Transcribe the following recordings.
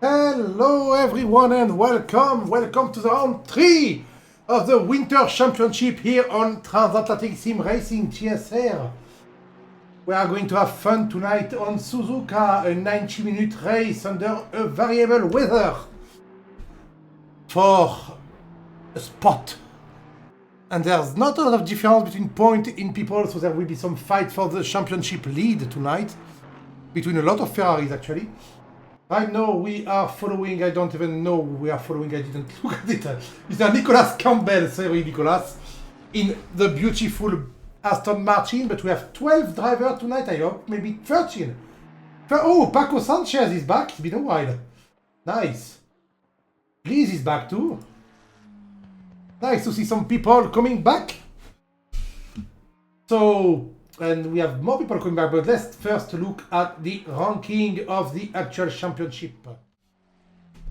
Hello everyone and welcome to the round 3 of the Winter Championship here on Transatlantic Sim Racing TSR. We are going to have fun tonight on Suzuka, a 90-minute race under a variable weather for a spot. And there's not a lot of difference between point in people, so there will be some fight for the championship lead tonight between a lot of Ferraris actually. Right now we are following, I don't even know who we are following, I didn't look at it. Mr. Nicolas Campbell, sorry Nicolas, in the beautiful Aston Martin, but we have 12 drivers tonight, I hope, maybe 13. Oh, Paco Sanchez is back, it's been a while. Nice. Liz is back too. Nice to see some people coming back. So, and we have more people coming back, but let's first look at the ranking of the actual championship.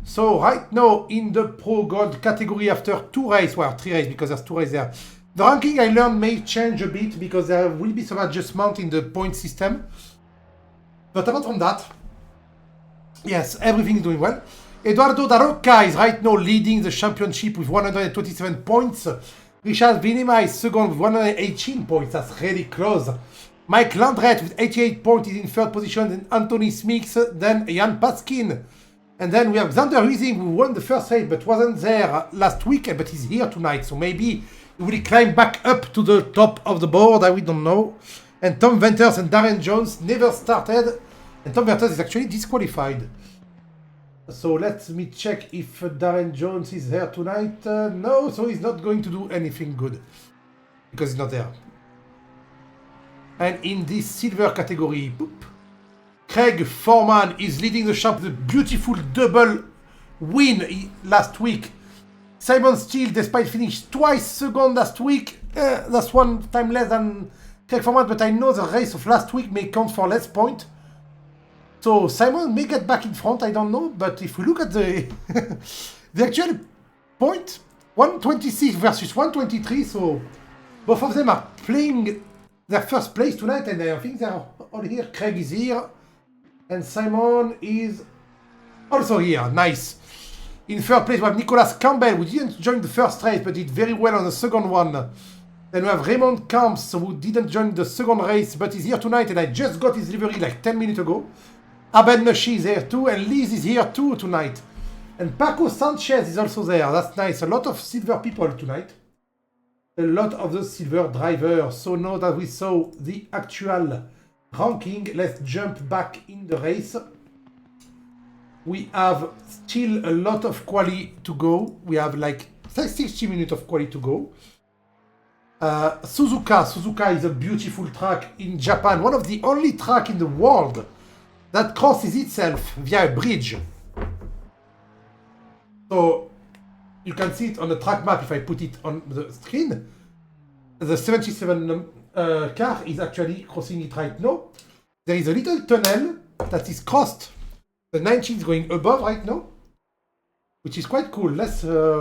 So right now in the Pro Gold category after 3 races because there's 2 races there. The ranking I learned may change a bit because there will be some adjustment in the point system. But apart from that, yes, everything is doing well. Eduardo Da Rocca is right now leading the championship with 127 points. Richard Vinema is second with 118 points, that's really close. Mike Landret with 88 points is in third position, then Anthony Smix, then Jan Paskin. And then we have Xander Huizing who won the first race but wasn't there last week, but he's here tonight, so maybe he will climb back up to the top of the board, we don't know. And Tom Venters and Darren Jones never started, and Tom Venters is actually disqualified. So let me check if Darren Jones is here tonight. No, so he's not going to do anything good because he's not there. And in this silver category, boop, Craig Foreman is leading the champ with a beautiful double win last week. Simon Steele, despite finishing twice second last week, that's 1 time less than Craig Foreman, but I know the race of last week may count for less points. So Simon may get back in front, I don't know, but if we look at the the actual point, 126 versus 123, so both of them are playing their first place tonight, and I think they're all here. Craig is here, and Simon is also here, nice. In third place we have Nicolas Campbell, who didn't join the first race, but did very well on the second one. Then we have Raymond Camps, who didn't join the second race, but is here tonight, and I just got his livery like 10 minutes ago. Abed Nashi is here too, and Liz is here too tonight. And Paco Sanchez is also there, that's nice. A lot of silver people tonight. A lot of the silver drivers. So now that we saw the actual ranking, let's jump back in the race. We have still a lot of quali to go. We have like 60 minutes of quali to go. Suzuka is a beautiful track in Japan. One of the only tracks in the world that crosses itself via a bridge. So you can see it on the track map if I put it on the screen. The 77 car is actually crossing it right now. There is a little tunnel that is crossed. The 19 is going above right now, which is quite cool.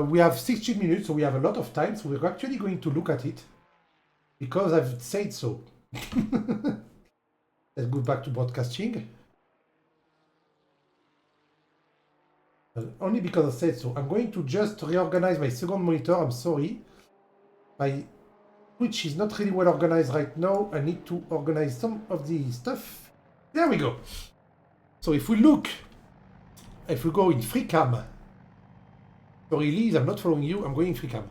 We have 16 minutes, so we have a lot of time. So we're actually going to look at it because I've said so. Let's go back to broadcasting. Only because I said so. I'm going to just reorganize my second monitor. I'm sorry. My Twitch is not really well organized right now. I need to organize some of the stuff. There we go. So if we go in free cam. Sorry Liz, I'm not following you. I'm going in free cam.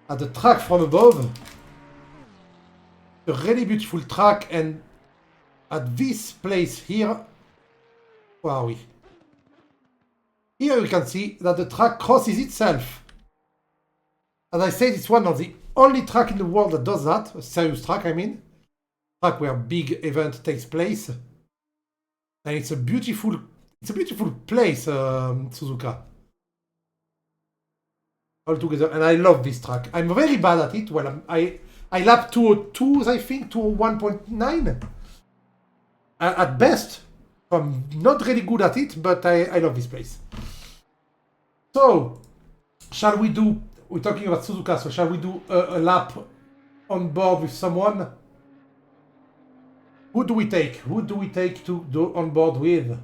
At the track from above. A really beautiful track, and at this place here. Where are we? Here you can see that the track crosses itself. As I said, it's one of the only track in the world that does that. A serious track, I mean. Track where a big event takes place. And it's a beautiful place, Suzuka. All together. And I love this track. I'm very bad at it. Well, I lap 202, I think, 201.9. At best. I'm not really good at it, but I love this place. So, shall we do, we're talking about Suzuka, so shall we do a lap on board with someone? Who do we take? Who do we take to go on board with?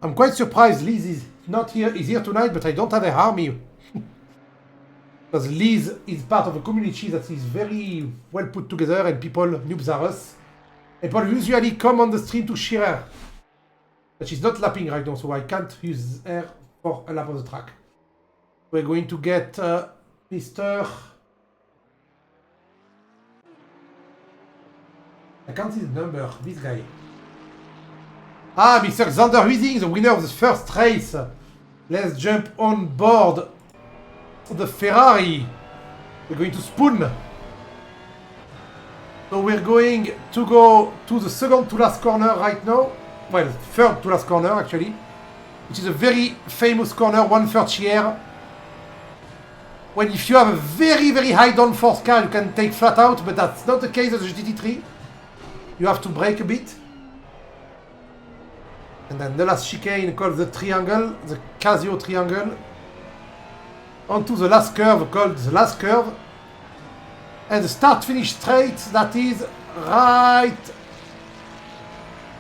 I'm quite surprised Liz is not here. Is here tonight, but I don't have a army. Because Liz is part of a community that is very well put together and people, noobs are us. And people usually come on the stream to cheer her. But she's not lapping right now, so I can't use her for a lap of the track. We're going to get Mr. I can't see the number, this guy. Ah, Mr. Xander Huizing, the winner of the first race. Let's jump on board the Ferrari. We're going to spoon. So we're going to go to the second to last corner right now. Well, third to last corner actually. Which is a very famous corner, 1/3 here. When if you have a very, very high downforce car, you can take flat out, but that's not the case of the GT3. You have to brake a bit. And then the last chicane called the triangle, the Casio triangle. Onto the last curve called the last curve. And the start-finish straight, that is right...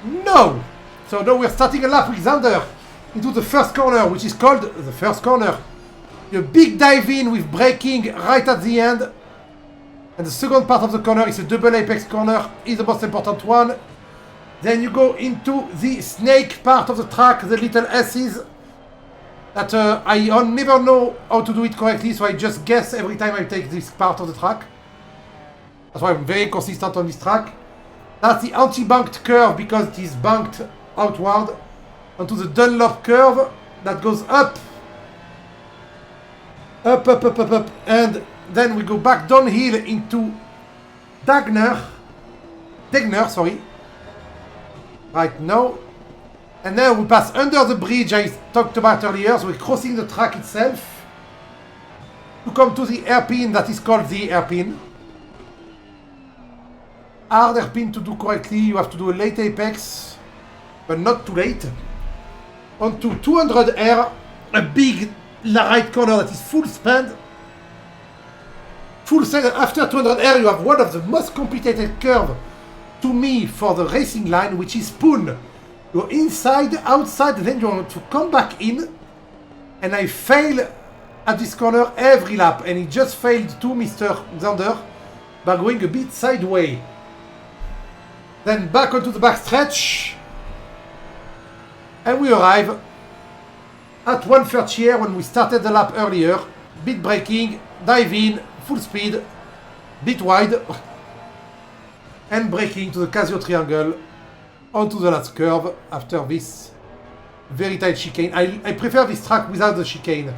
No! So now we're starting a lap with Xander into the first corner, which is called the first corner. A big dive in with braking right at the end. And the second part of the corner is a double apex corner, is the most important one. Then you go into the snake part of the track, the little S's. That I never know how to do it correctly, so I just guess every time I take this part of the track. That's why I'm very consistent on this track. That's the anti-banked curve because it is banked outward onto the Dunlop curve that goes up. Up, and then we go back downhill into Degner, sorry, right now. And then we pass under the bridge I talked about earlier, so we're crossing the track itself to come to the hairpin that is called the hairpin. Hard hairpin to do correctly, you have to do a late apex, but not too late. Onto 200R, a big right corner that is full spend. Full spend, after 200R you have one of the most complicated curves to me for the racing line, which is spoon. You're inside, outside, and then you want to come back in. And I fail at this corner every lap, and he just failed to Mr. Xander by going a bit sideways. Then back onto the backstretch. And we arrive at 1/3 here when we started the lap earlier. Bit braking, dive in, full speed, bit wide. And braking to the Casio triangle onto the last curve after this very tight chicane. I prefer this track without the chicane.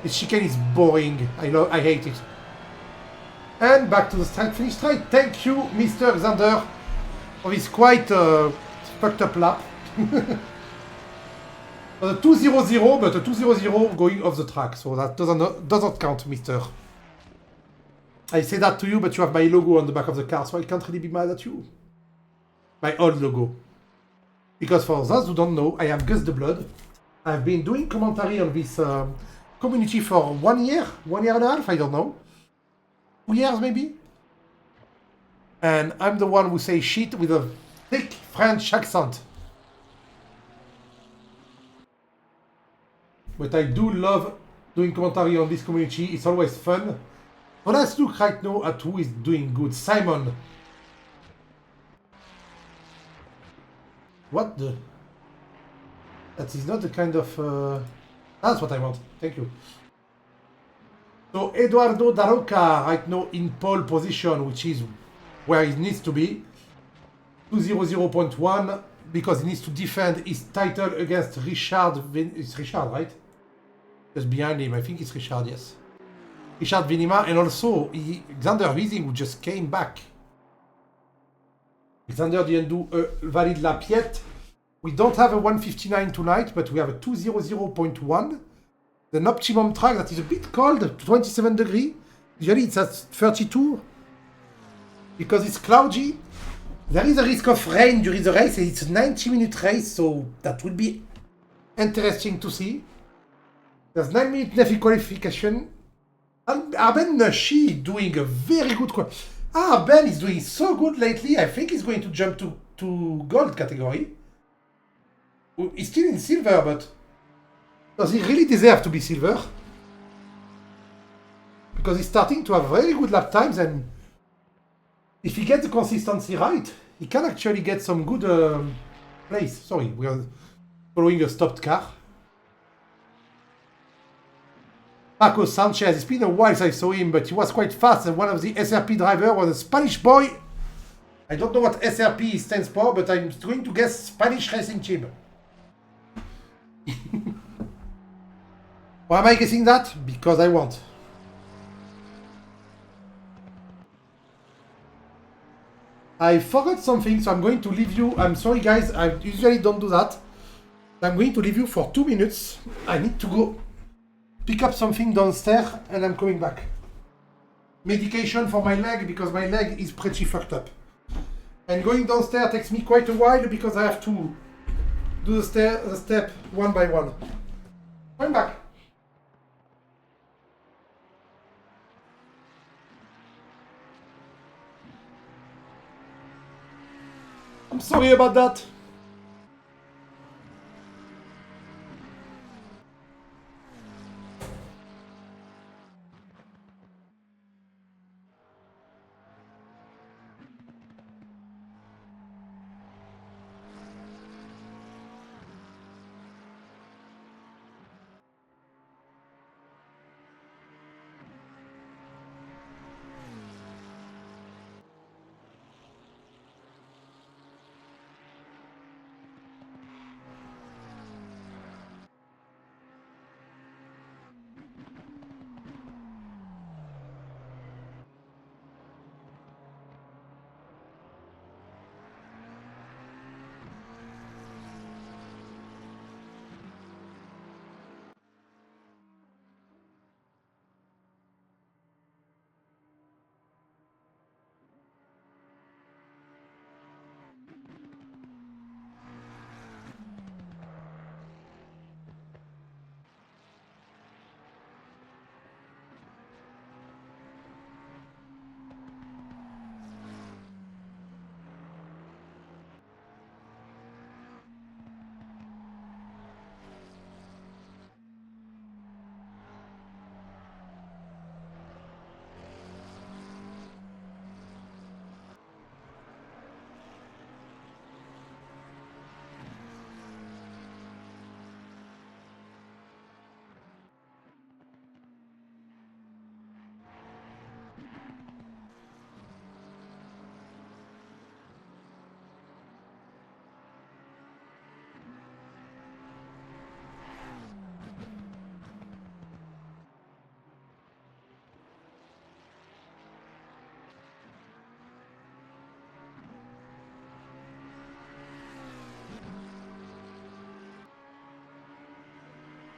This chicane is boring. I hate it. And back to the straight finish straight. Thank you, Mr. Xander, for this quite fucked up lap. A 200, but a 200 going off the track, so that doesn't count, mister. I say that to you, but you have my logo on the back of the car, so I can't really be mad at you. My old logo. Because for those who don't know, I am Gus the Blood. I've been doing commentary on this community for 1 year, 1.5 years, I don't know. 2 years maybe? And I'm the one who says shit with a thick French accent. But I do love doing commentary on this community, it's always fun. But let's look right now at who is doing good. Simon. What the? That is not the kind of... That's what I want. Thank you. So Eduardo Daroca right now in pole position, which is where he needs to be. 200.1 because he needs to defend his title against Richard. It's Richard, right? Just behind him. I think it's Richard, yes. Richard Vinima, and also Xander Huizing, who just came back. Xander didn't do a valid lap yet. We don't have a 159 tonight, but we have a 200.1. An optimum track that is a bit cold, 27 degrees. Usually it's at 32. Because it's cloudy. There is a risk of rain during the race, and it's a 90-minute race, so that would be interesting to see. There's 9-minute Neffi qualification. And Ben Nashi doing a very good... Ben is doing so good lately. I think he's going to jump to gold category. He's still in silver, but does he really deserve to be silver? Because he's starting to have very good lap times, and if he gets the consistency right, he can actually get some good place. Sorry, we are following a stopped car. Paco Sanchez, it's been a while since I saw him, but he was quite fast, and one of the SRP drivers was a Spanish boy. I don't know what SRP stands for, but I'm going to guess Spanish Racing Team. Why am I guessing that? Because I want. I forgot something, so I'm going to leave you. I'm sorry, guys. I usually don't do that. I'm going to leave you for 2 minutes. I need to go pick up something downstairs, and I'm coming back. Medication for my leg, because my leg is pretty fucked up. And going downstairs takes me quite a while, because I have to do the step one by one. I'm back. I'm sorry about that.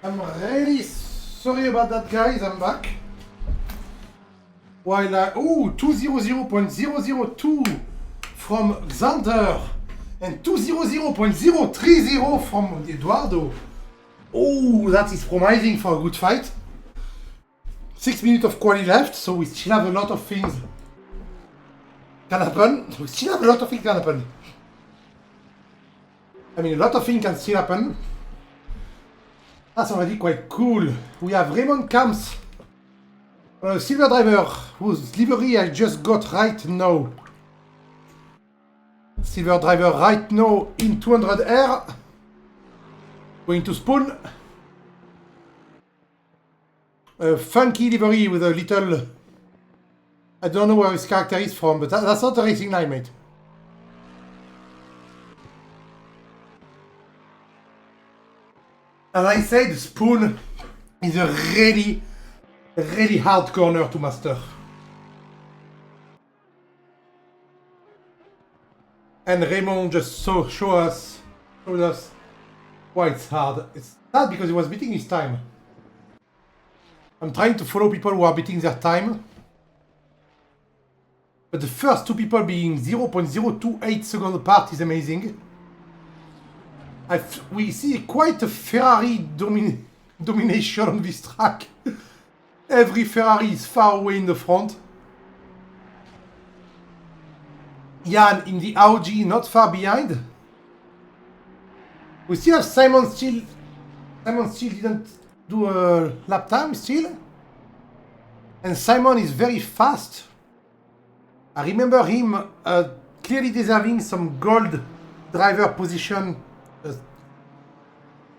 I'm really sorry about that, guys. I'm back. While I... Oh, 200.002 from Xander and 200.030 from Eduardo. Oh, that is promising for a good fight. 6 minutes of quali left, so we still have a lot of things can happen. We still have a lot of things can happen. I mean, a lot of things can still happen. That's already quite cool. We have Raymond Camps, a silver driver whose livery I just got right now. Silver driver right now in 200R. Going to Spoon. A funky livery with a little... I don't know where his character is from, but that's not a racing line, mate. As I said, Spoon is a really hard corner to master. And Raymond just showed us why it's hard. It's hard because he was beating his time. I'm trying to follow people who are beating their time. But the first two people being 0.028 seconds apart is amazing. We see quite a Ferrari domination on this track. Every Ferrari is far away in the front. Jan in the Audi not far behind. We still have Simon Steele. Simon Steele didn't do a lap time still. And Simon is very fast. I remember him clearly deserving some gold driver position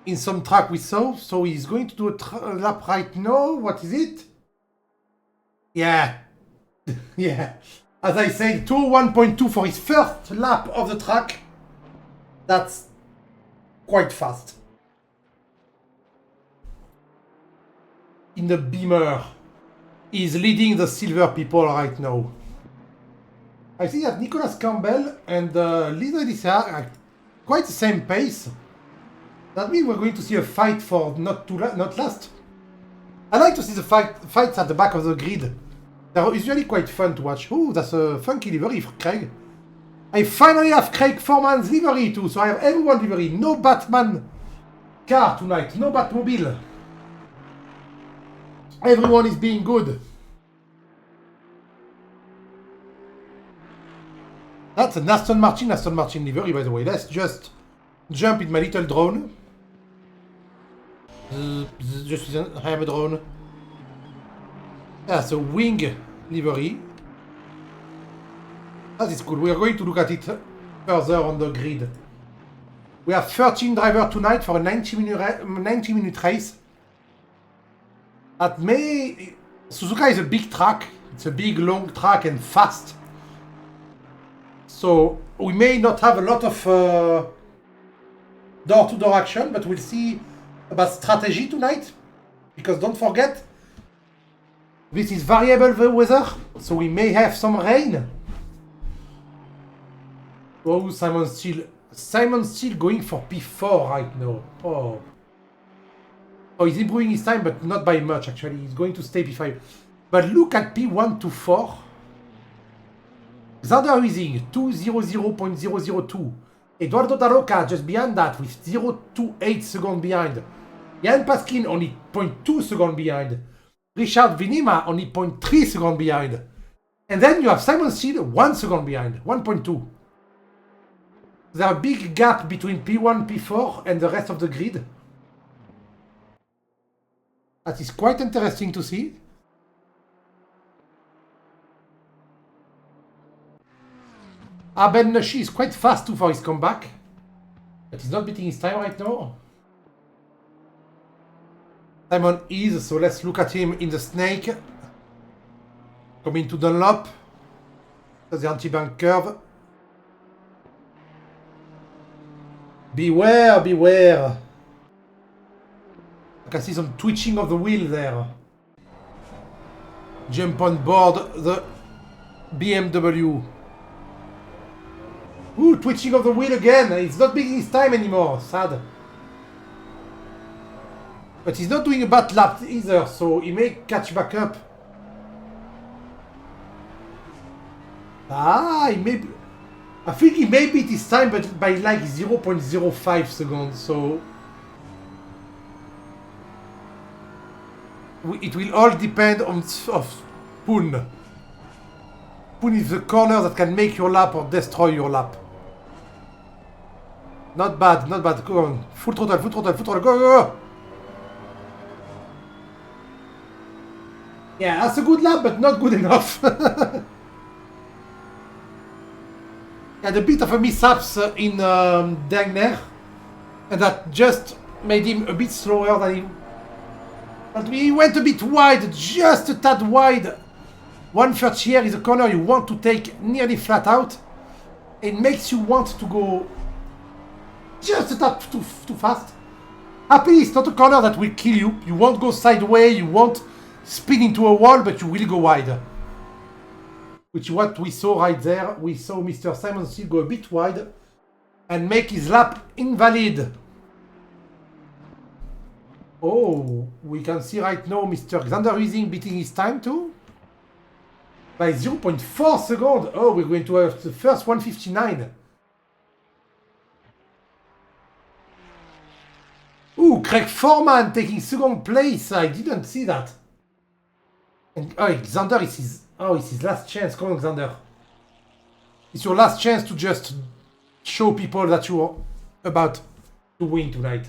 in some track we saw. So he's going to do a lap right now. What is it? Yeah. Yeah. As I said, 201.2 for his first lap of the track. That's quite fast. In the Beamer. He's leading the silver people right now. I see that Nicholas Campbell and Lisa Dissart are quite the same pace. That means we're going to see a fight for not last. I like to see the fights at the back of the grid. They're usually quite fun to watch. Oh, that's a funky livery for Craig. I finally have Craig Foreman's livery too, so I have everyone livery. No Batman car tonight, no Batmobile. Everyone is being good. That's an Aston Martin livery, by the way. Let's just jump in my little drone. I am a drone. That's a wing livery. That is cool. We are going to look at it further on the grid. We have 13 drivers tonight for a 90-minute race. Suzuka is a big track. It's a big, long track and fast. So we may not have a lot of door-to-door action, but we'll see about strategy tonight. Because don't forget, this is variable weather, so we may have some rain. Oh, Simon Steele going for P4 right now. Oh. Oh, he's improving his time, but not by much, actually. He's going to stay P5. But look at P1 to 4. Xander Huizing, 2:00.002. Eduardo Daroca just behind that with 0.28 seconds behind. Jan Paskin only 0.2 seconds behind. Richard Vinima only 0.3 seconds behind. And then you have Simon Steele 1 second behind, 1.2. There's a big gap between P1, P4 and the rest of the grid. That is quite interesting to see. Ben Nashi is quite fast too for his comeback. But he's not beating his time right now. Simon is, so let's look at him in the snake. Coming to Dunlop. That's the anti-bank curve. Beware, beware. I can see some twitching of the wheel there. Jump on board the BMW. Ooh, twitching of the wheel again. It's not beating his time anymore. Sad. But he's not doing a bad lap either, so he may catch back up. He may... I think he may beat his time, but by like 0.05 seconds, so... It will all depend on Spoon. Spoon is the corner that can make your lap or destroy your lap. Not bad, not bad. Go on. Full throttle, full throttle, full throttle. Go, go, go! Yeah, that's a good lap, but not good enough. Had a bit of a mishaps in Dagner, and that just made him a bit slower than him. But he went a bit wide, just a tad wide. 1/3 here is a corner you want to take nearly flat out. It makes you want to go just a tad too fast. Happily, it's not a corner that will kill you. You won't go sideways, you won't spin into a wall, but you will go wide. Which is what we saw right there. We saw Mr. Simon Steele go a bit wide and make his lap invalid. Oh, we can see right now Mr. Xander Huizing beating his time too. By 0.4 seconds. Oh, we're going to have the first 159. Ooh, Craig Foreman taking second place. I didn't see that. And Xander is his... Oh, it's his last chance. Come on, Xander. It's your last chance to just show people that you're about. to win tonight.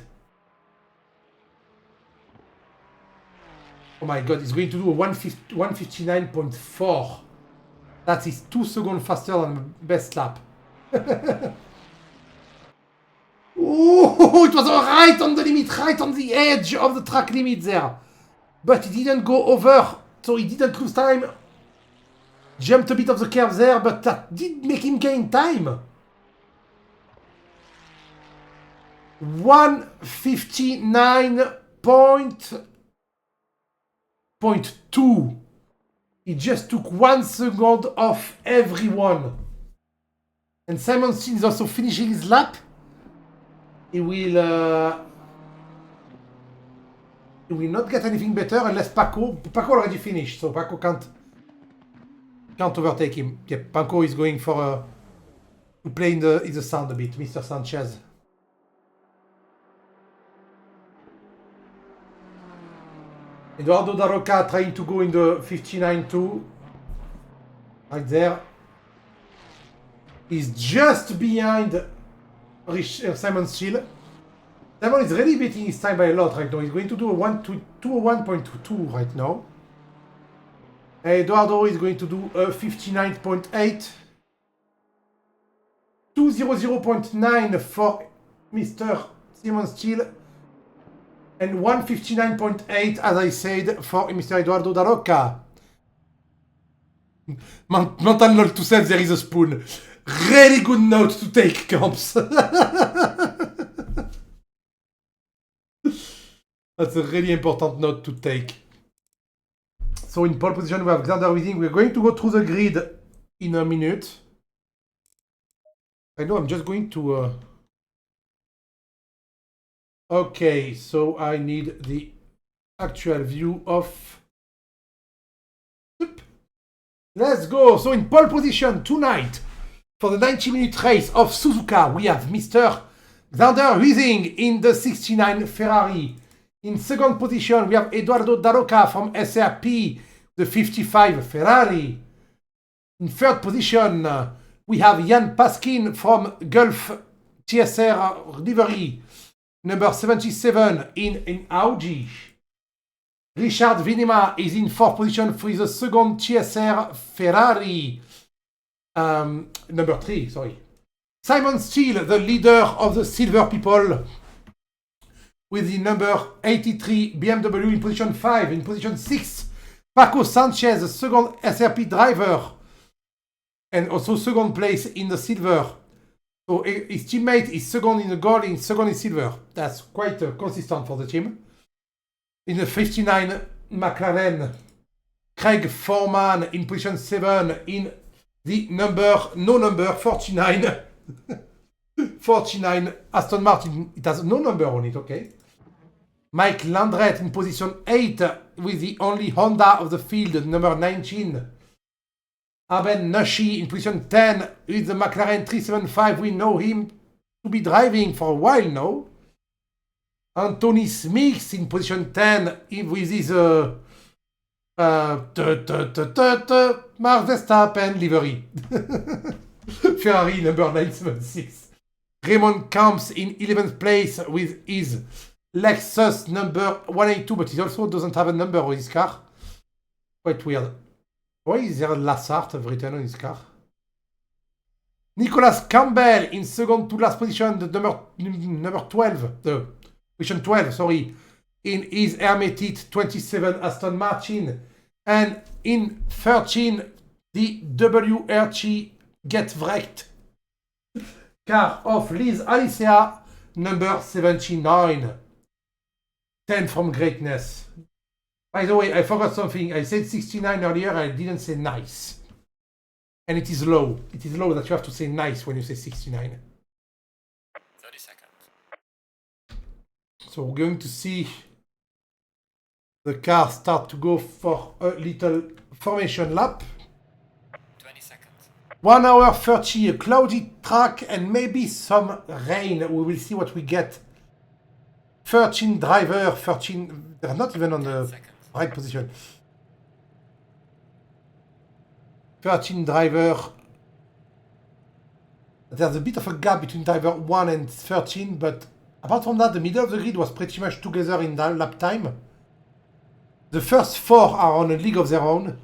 Oh my god, he's going to do a 159.4. That is 2 seconds faster than the best lap. Oh, it was right on the limit, right on the edge of the track limit there. But he didn't go over, so he didn't lose time. Jumped a bit of the curve there, but that did make him gain time. 159.2. He just took 1 second off everyone. And Simon Steen is also finishing his lap. He will not get anything better unless Paco already finished, so Paco can't overtake him. Yeah, Paco is going for to play in the sound a bit, Mr. Sanchez. Eduardo Daroca trying to go in the 59.2. Right there. He's just behind Simon Steele. Simon is really beating his time by a lot right now. He's going to do a 201.2 right now. Eduardo is going to do a 59.8. 200.9 for Mr. Simon Steele. And 159.8, as I said, for Mr. Eduardo Daroca. Mental note to self, there is a spoon. Really good note to take, Camps. That's a really important note to take. So in pole position, we have Xander Wissing. We're going to go through the grid in a minute. I know I'm just going to... Okay, so I need the actual view of... Let's go. So in pole position tonight, for the 90-minute race of Suzuka, we have Mr. Xander Wissing in the 69 Ferrari. In second position, we have Eduardo Daroca from SRP, the 55 Ferrari. In third position, we have Jan Paskin from Gulf TSR livery, number 77 in Audi. Richard Vinema is in fourth position for the second TSR Ferrari, number 3, sorry. Simon Steele, the leader of the Silver People, with the number 83 BMW in position 5. In position 6, Paco Sanchez, the second SRP driver, and also second place in the silver. So his teammate is second in the gold, in second in silver. That's quite consistent for the team. In the 59 McLaren, Craig Foreman in position 7 in the no number 49. 49 Aston Martin. It has no number on it, okay. Mike Landret in position 8 with the only Honda of the field, number 19. Aben Nashi in position 10 with the McLaren 375. We know him to be driving for a while now. Anthony Smith in position 10 with his Max Verstappen livery. Ferrari number 976. Raymond Camps in 11th place with his Lexus number 182, but he also doesn't have a number on his car. Quite weird. Why is there a Lassart written on his car? Nicholas Campbell in second to last position, the number 12, the position 12, sorry, in his Hermetit 27 Aston Martin. And in 13, the WRT Get Wrecked car of Liz Alicia, number 79. 10 from greatness. By the way, I forgot something. I said 69 earlier, I didn't say nice. And it is low. It is low that you have to say nice when you say 69. 30 seconds. So we're going to see the car start to go for a little formation lap. 20 seconds. 1 hour 30, a cloudy track and maybe some rain. We will see what we get. 13 driver, 13, they're not even on the right position. 13 driver. There's a bit of a gap between driver 1 and 13, but Apart from that, the middle of the grid was pretty much together in that lap time. The first 4 are on a league of their own.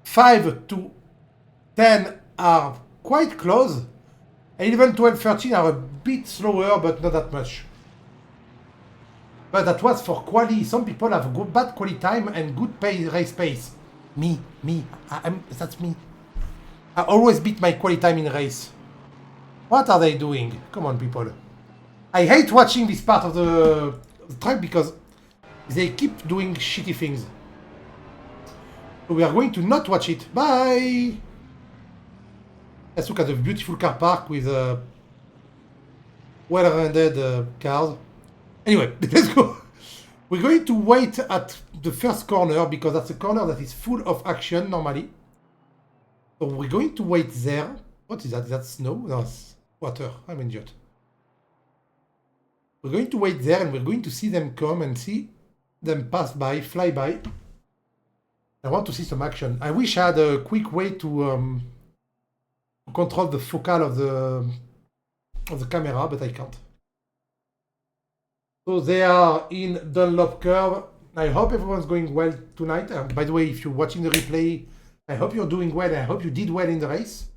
5 to 10 are quite close. 11, 12, 13 are a bit slower, but not that much. But that was for quali. Some people have good, bad quali time and good race pace. Me. That's me. I always beat my quali time in race. What are they doing? Come on, people. I hate watching this part of the track because they keep doing shitty things. So we are going to not watch it. Bye! Let's look at the beautiful car park with well-rendered cars. Anyway, let's go. We're going to wait at the first corner because that's a corner that is full of action normally. So we're going to wait there. What is that? Is that snow? No, it's water. I'm an idiot. We're going to wait there and we're going to see them come and see them pass by, fly by. I want to see some action. I wish I had a quick way to control the focal of the camera, but I can't. So they are in Dunlop Curve. I hope everyone's going well tonight. By the way, if you're watching the replay, I hope you're doing well. I hope you did well in the race.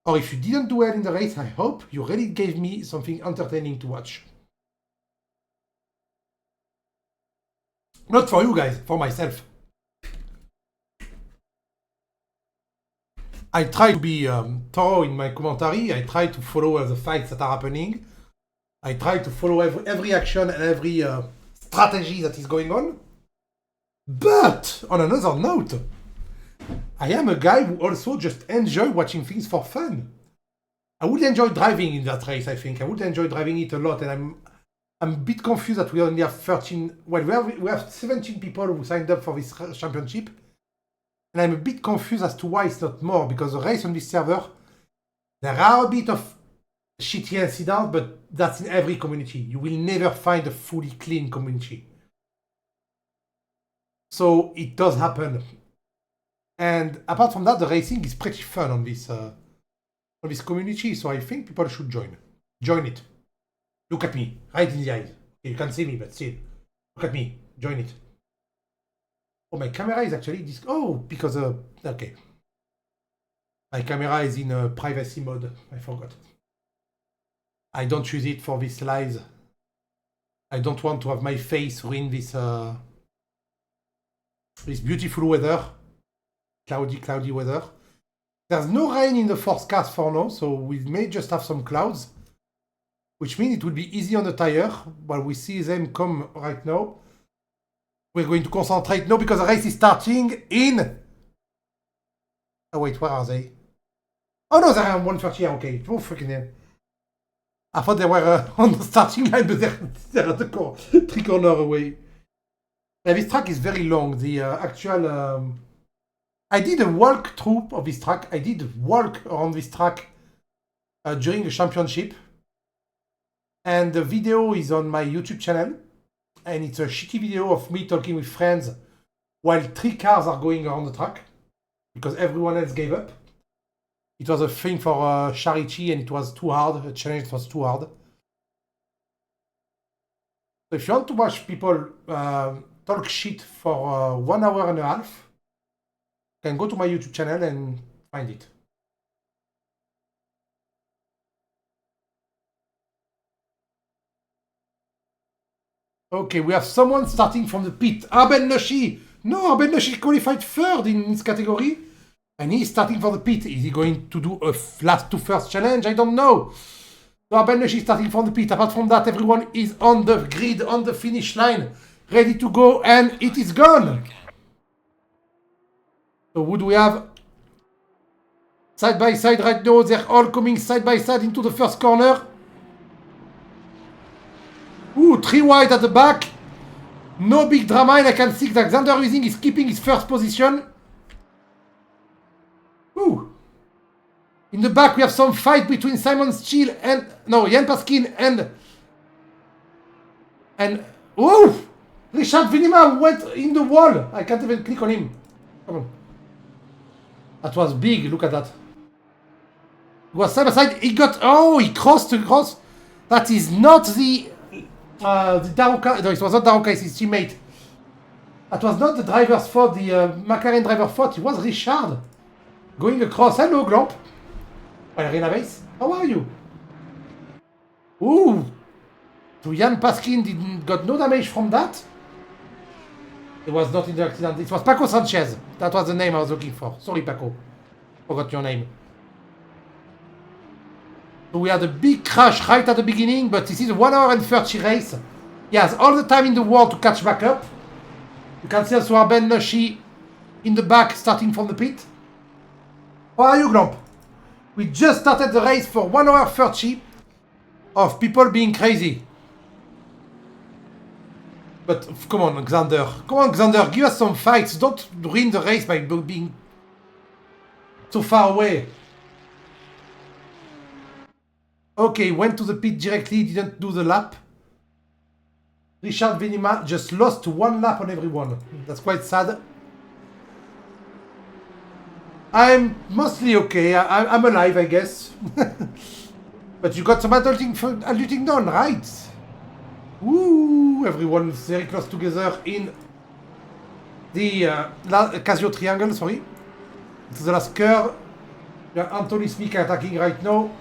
Or if you didn't do well in the race, I hope you really gave me something entertaining to watch. Not for you guys, for myself. I try to be thorough in my commentary. I try to follow the fights that are happening. I try to follow every action and every strategy that is going on. But, on another note, I am a guy who also just enjoy watching things for fun. I would enjoy driving in that race, I think. I would enjoy driving it a lot, and I'm a bit confused that we only have 13... Well, we have 17 people who signed up for this championship. And I'm a bit confused as to why it's not more, because the race on this server, there are a bit of shitty incidents, but that's in every community. You will never find a fully clean community. So it does happen. And apart from that, the racing is pretty fun on this community, so I think people should join. Join it. Look at me, right in the eyes. You can't see me, but still. Look at me, join it. Oh, my camera is actually this. Oh, because okay. My camera is in privacy mode. I forgot. I don't use it for these lives. I don't want to have my face ruin this this beautiful weather. Cloudy weather. There's no rain in the forecast for now, so we may just have some clouds, which means it will be easy on the tire. While we see them come right now, we're going to concentrate now because the race is starting in... Oh wait, where are they? Oh no, they're on 130, okay. Oh freaking hell. I thought they were on the starting line, but they're at the 3 corners away. Yeah, this track is very long. The actual... I did a walkthrough of this track. I did walk around this track during the championship. And the video is on my YouTube channel. And it's a shitty video of me talking with friends while 3 cars are going around the track. Because everyone else gave up. It was a thing for charity and it was too hard. A challenge was too hard. So if you want to watch people talk shit for 1 hour and a half, you can go to my YouTube channel and find it. Okay, we have someone starting from the pit. Arben Noshi! No, Arben Noshi qualified 3rd in this category. And he's starting for the pit. Is he going to do a last to first challenge? I don't know. So Arben Noshi is starting from the pit. Apart from that, everyone is on the grid, on the finish line, ready to go, and it is gone. So who do we have? Side by side right now. They're all coming side by side into the first corner. Ooh, 3 wide at the back. No big drama, and I can see that Xander Using is keeping his first position. Ooh. In the back, we have some fight between Simon Steele and... No, Jan Paskin and... Oh! Richard Vinima went in the wall. I can't even click on him. Come on. That was big. Look at that. He was side by side. He got... Oh, he crossed across. That is not the The Daruka, no, it was not Daruka, it's his teammate. That was not the driver's fault, the McLaren driver's fault, it was Richard. Going across. Hello, Glomp. Arena Race. How are you? Ooh. So Jan Paskin got no damage from that. It was not in the accident. It was Paco Sanchez. That was the name I was looking for. Sorry, Paco. Forgot your name. So we had a big crash right at the beginning, but this is a 1 hour and 30 race. He has all the time in the world to catch back up. You can see also Ben Nushi in the back starting from the pit. How are you, Glomp? We just started the race for 1 hour 30 of people being crazy. But come on, Xander. Come on, Xander. Give us some fights. Don't ruin the race by being so far away. Okay, went to the pit directly. Didn't do the lap. Richard Venima just lost 1 lap on everyone. That's quite sad. I'm mostly okay. I'm alive, I guess. But you got some adulting done, right? Woo! Everyone's very close together in the Casio triangle, sorry. To the last curve. Anthony Smith attacking right now.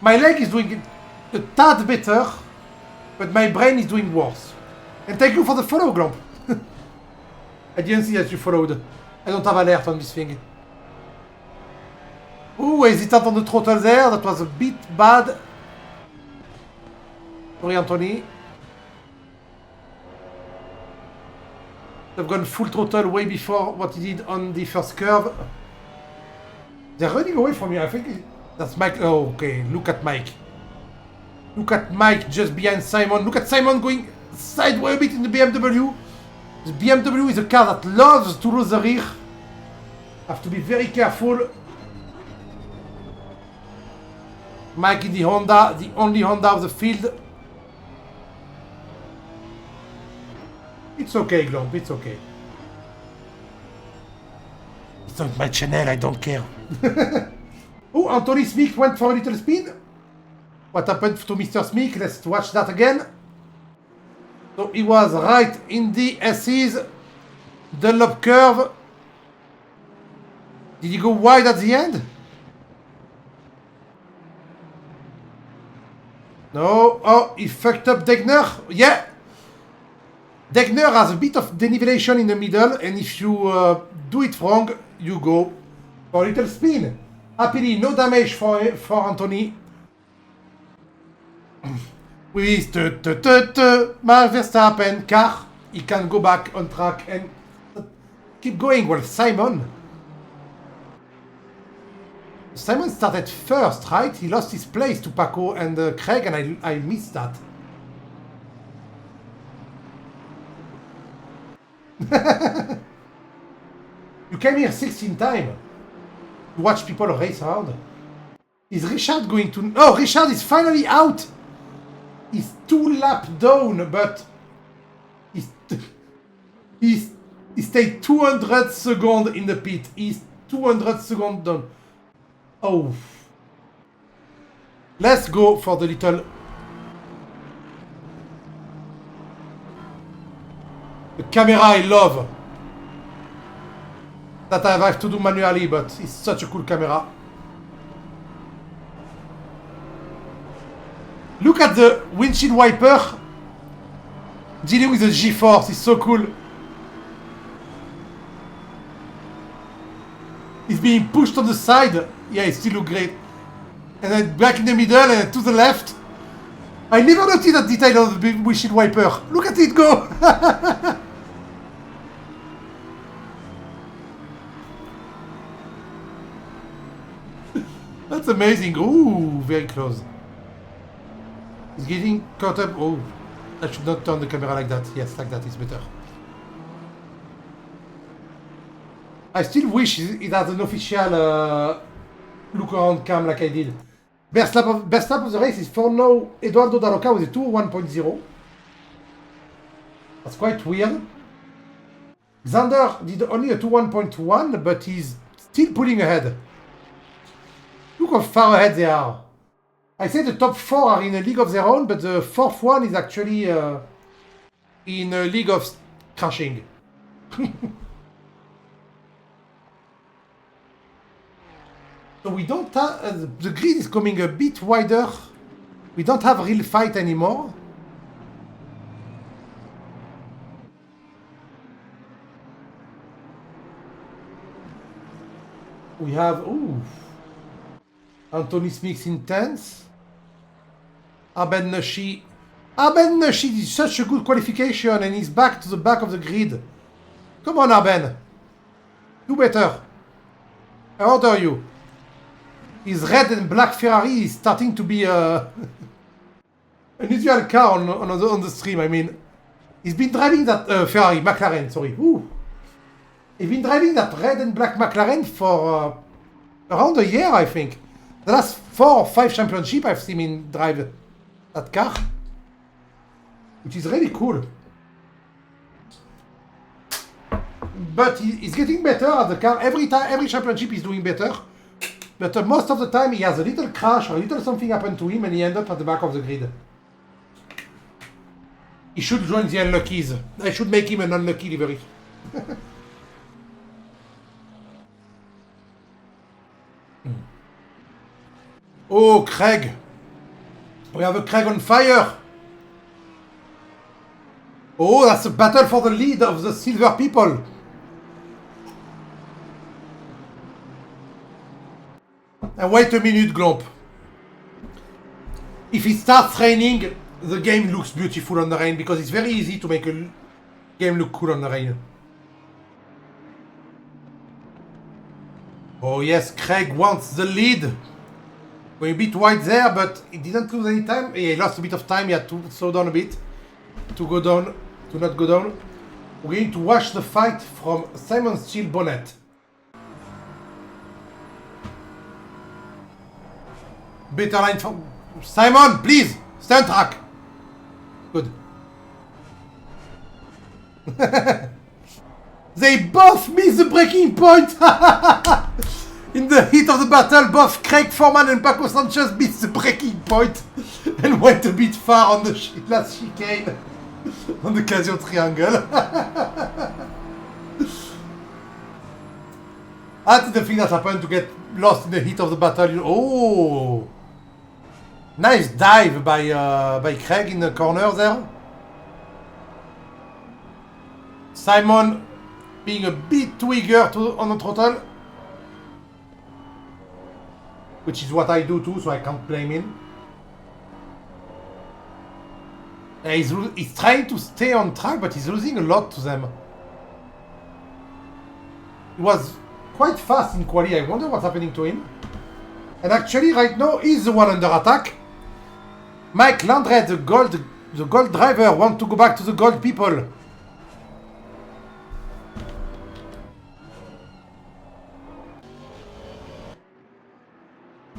My leg is doing a tad better, but my brain is doing worse. And thank you for the follow, Glomp. I didn't see that you followed. I don't have alert on this thing. Ooh, hesitant on the throttle there. That was a bit bad. Sorry, Anthony. They've gone full throttle way before what he did on the first curve. They're running away from you. I think that's Mike. Oh, okay. Look at Mike. Look at Mike just behind Simon. Look at Simon going sideways a bit in the BMW. The BMW is a car that loves to lose the rear. Have to be very careful. Mike in the Honda, the only Honda of the field. It's okay, Glomp, it's okay. It's not my channel, I don't care. Oh, Anthony Smith went for a little spin. What happened to Mr. Smith? Let's watch that again. So he was right in the S's. Dunlop curve. Did he go wide at the end? No. Oh, he fucked up Degner. Yeah. Degner has a bit of denivellation in the middle, and if you do it wrong, you go for a little spin. Happily, no damage for Anthony. With Max Verstappen car, he can go back on track and keep going. Well, Simon started first, right? He lost his place to Paco and Craig, and I missed that. You came here 16 times to watch people race around. Is Richard going to... Oh, Richard is finally out! He's 2 laps down, but he stayed 200 seconds in the pit. He's 200 seconds down. Oh. Let's go for the little... The camera I love. That I have to do manually, but it's such a cool camera. Look at the windshield wiper dealing with the G-force. It's so cool. It's being pushed on the side. Yeah, it still looks great. And then back in the middle and to the left. I never noticed that detail of the windshield wiper. Look at it go. That's amazing. Ooh, very close. He's getting caught up. Oh, I should not turn the camera like that. Yes, like that is better. I still wish it had an official look around cam like I did. Best lap of the race is for now Eduardo Daroca with a 201.0. That's quite weird. Xander did only a 21.1, but he's still pulling ahead. Look how far ahead they are. I say the top 4 are in a league of their own, but the fourth one is actually in a league of crashing. So we don't have... the grid is coming a bit wider. We don't have real fight anymore. We have... ooh. Anthony Smith's intense. Abed Nashi. Abed Nashi did such a good qualification and he's back to the back of the grid. Come on, Abed. Do better. I order you. His red and black Ferrari is starting to be an usual car on the stream. I mean, he's been driving that Ferrari, McLaren, sorry. Ooh. He's been driving that red and black McLaren for around a year, I think. The last 4 or 5 championships I've seen him drive that car, which is really cool. But he's getting better at the car. Every championship he's doing better. But most of the time he has a little crash or a little something happen to him and he ends up at the back of the grid. He should join the unluckies. I should make him an unlucky livery. Oh, Craig. We have a Craig on fire. Oh, that's a battle for the lead of the silver people. And wait a minute, Glomp. If it starts raining, the game looks beautiful on the rain because it's very easy to make a game look cool on the rain. Oh yes, Craig wants the lead. Going a bit wide there, but he didn't lose any time. He lost a bit of time. He had to slow down a bit to go down, to not go down. We're going to watch the fight from Simon Steele Bonnet. Better line from Simon, please stay on track. Good. They both missed the breaking point. In the heat of the battle, both Craig Foreman and Paco Sanchez missed the breaking point and went a bit far on the last chicane on the Casio triangle. That's the thing that happened to get lost in the heat of the battle. Oh, nice dive by Craig in the corner there. Simon being a bit too eager on the throttle. Which is what I do too, so I can't blame him. He's trying to stay on track, but he's losing a lot to them. He was quite fast in quali. I wonder what's happening to him. And actually, right now, he's the one under attack. Mike Landre, the gold driver, wants to go back to the gold people.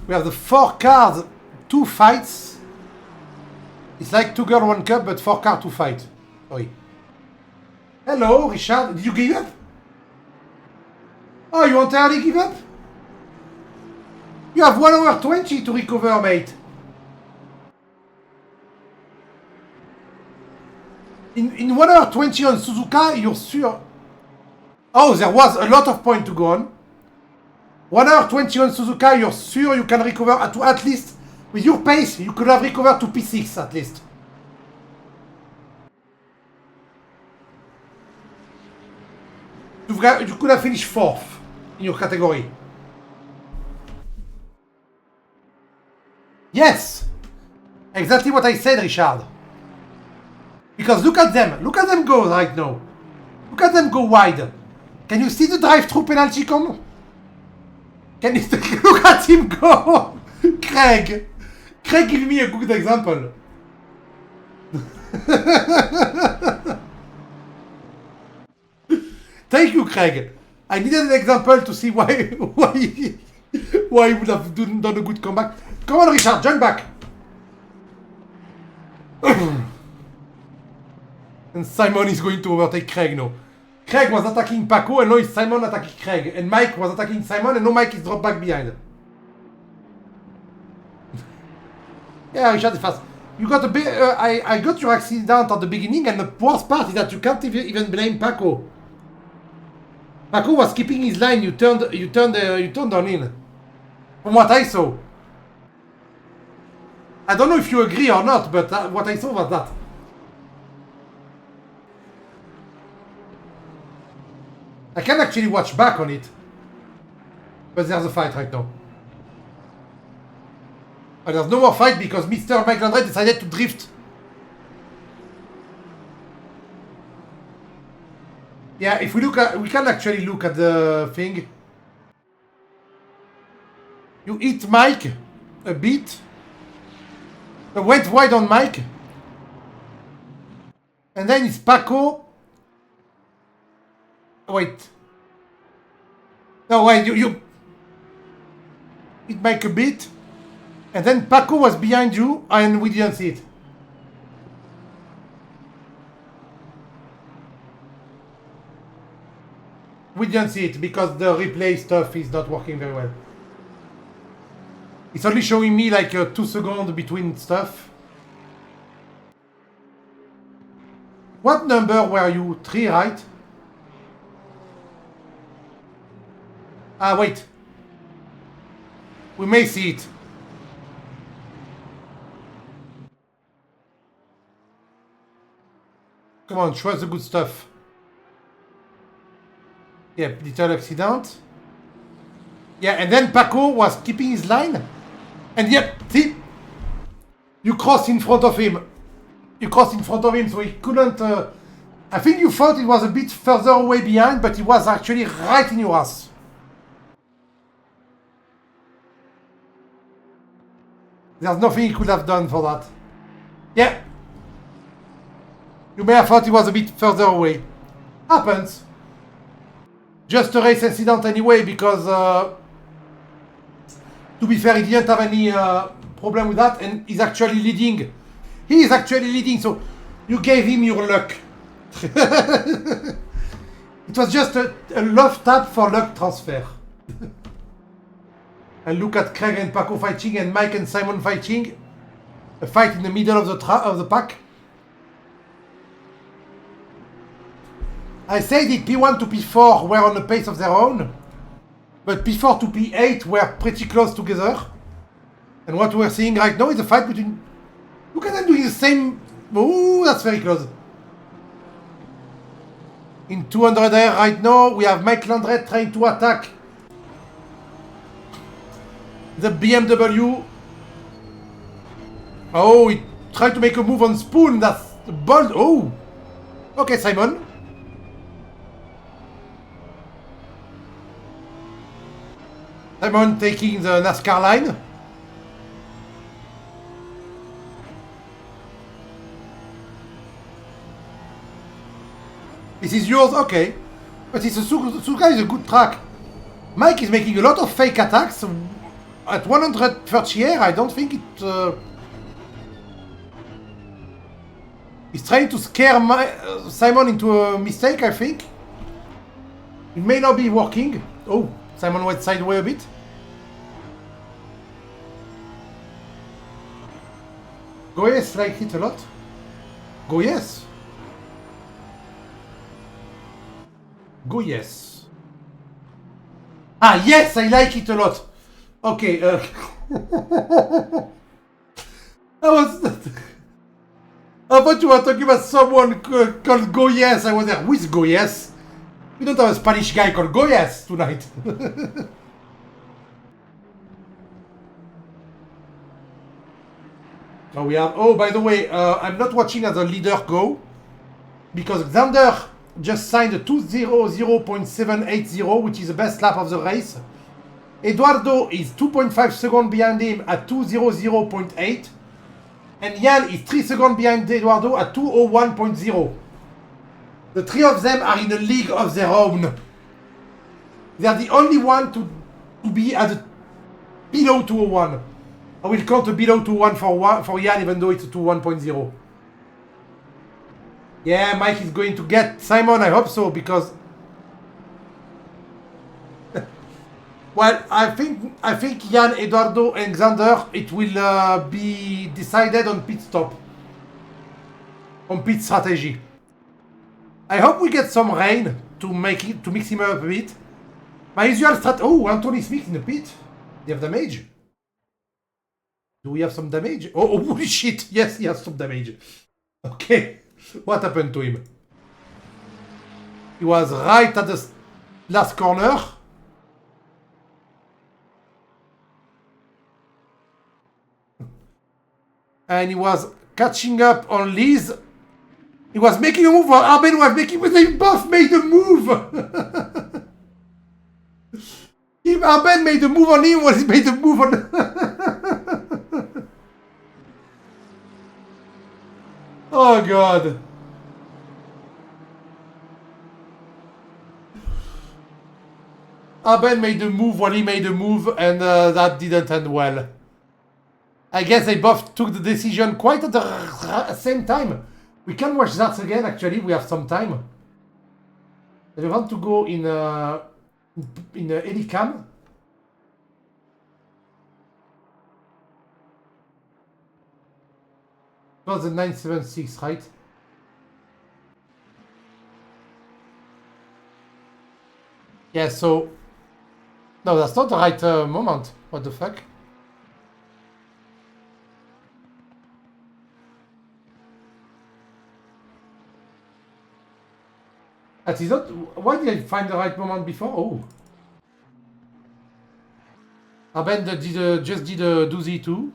We have the 4 cars, 2 fights. It's like 2 girl, 1 cup, but 4 car, 2 fight. Sorry. Hello, Richard. Did you give up? Oh, you entirely give up? You have 1 hour 20 to recover, mate. In 1 hour 20 on Suzuka, you're sure. Oh, there was a lot of points to go on. 1 hour 20 on Suzuka, you're sure you can recover at least, with your pace, you could have recovered to P6 at least. You could have finished 4th in your category. Yes! Exactly what I said, Richard. Because look at them go right now. Look at them go wide. Can you see the drive-through penalty come? Can you look at him go? Craig, give me a good example. Thank you, Craig. I needed an example to see why he would have done a good comeback. Come on, Richard, join back. And Simon is going to overtake Craig now. Craig was attacking Paco and now it's Simon attacking Craig. And Mike was attacking Simon and now Mike is dropped back behind. Yeah, Richard is fast. You got a bit. I got your accident at the beginning, and the worst part is that you can't even blame Paco. Paco was keeping his line. You turned on in. From what I saw. I don't know if you agree or not, but what I saw was that. I can actually watch back on it. But there's a fight right now. And there's no more fight because Mr. Mike Landry decided to drift. Yeah, if we look at, we can actually look at the thing. You hit Mike a bit. Went wide on Mike. And then it's Paco. Wait. No, wait, you hit Mike a bit. And then Paco was behind you and we didn't see it. We didn't see it because the replay stuff is not working very well. It's only showing me like 2 seconds between stuff. What number were you? 3, right? Ah, wait. We may see it. Come on, show us the good stuff. Yeah, little accident. Yeah, and then Paco was keeping his line. And yep, see? You crossed in front of him. You crossed in front of him, so he couldn't... I think you thought it was a bit further away behind, but he was actually right in your ass. There's nothing he could have done for that. Yeah. You may have thought he was a bit further away. Happens. Just a race incident anyway, because to be fair, he didn't have any problem with that, and he's actually leading. He is actually leading, so you gave him your luck. It was just a love tap for luck transfer. And look at Craig and Paco fighting, and Mike and Simon fighting. A fight in the middle of the pack. I said that P1 to P4 were on the pace of their own, but P4 to P8 were pretty close together. And what we're seeing right now is a fight between... Look at them doing the same... Ooh, that's very close. In 200 air right now, we have Mike Landret trying to attack the BMW. Oh, he tried to make a move on Spoon. That's bold. Oh. Okay, Simon. Simon taking the NASCAR line. This is yours? Okay. But it's a Suzuka is a good track. Mike is making a lot of fake attacks. At 130 air, I don't think it... He's trying to scare Simon into a mistake, I think. It may not be working. Oh, Simon went sideways a bit. Goyes liked it a lot. Goyes. Goyes. Ah, yes, I like it a lot. Okay, I thought you were talking about someone called Goyes. I was there. Who is Goyes? We don't have a Spanish guy called Goyes tonight. Oh, we have... Oh, by the way, I'm not watching as a leader go, because Xander just signed a 2:00.780, which is the best lap of the race. Eduardo is 2.5 seconds behind him at 2:00.8. And Jan is 3 seconds behind Eduardo at 2:01.0. The three of them are in a league of their own. They are the only one to be at the below 2:01. I will count a below 2:01 for Jan, even though it's a 2:01.0. Yeah, Mike is going to get Simon, I hope so, because... Well, I think Jan, Eduardo, and Xander, it will be decided on pit stop, on pit strategy. I hope we get some rain to mix him up a bit. My usual strat. Oh, Anthony Smith in the pit. Do you have damage? Do we have some damage? Oh, holy shit! Yes, he has some damage. Okay, what happened to him? He was right at the last corner. And he was catching up on Liz. He was making a move while Arben was making, but they both made a move. If Arben made a move on him, was he made a move on? Oh god. Arben made a move while he made a move, and that didn't end well. I guess they both took the decision quite at the same time. We can watch that again, actually. We have some time. Do you want to go in Helicam? It was the 976, right? Yeah, so... No, that's not the right moment. What the fuck? That is not... Why did I find the right moment before? Oh. Arben just did a doozy too.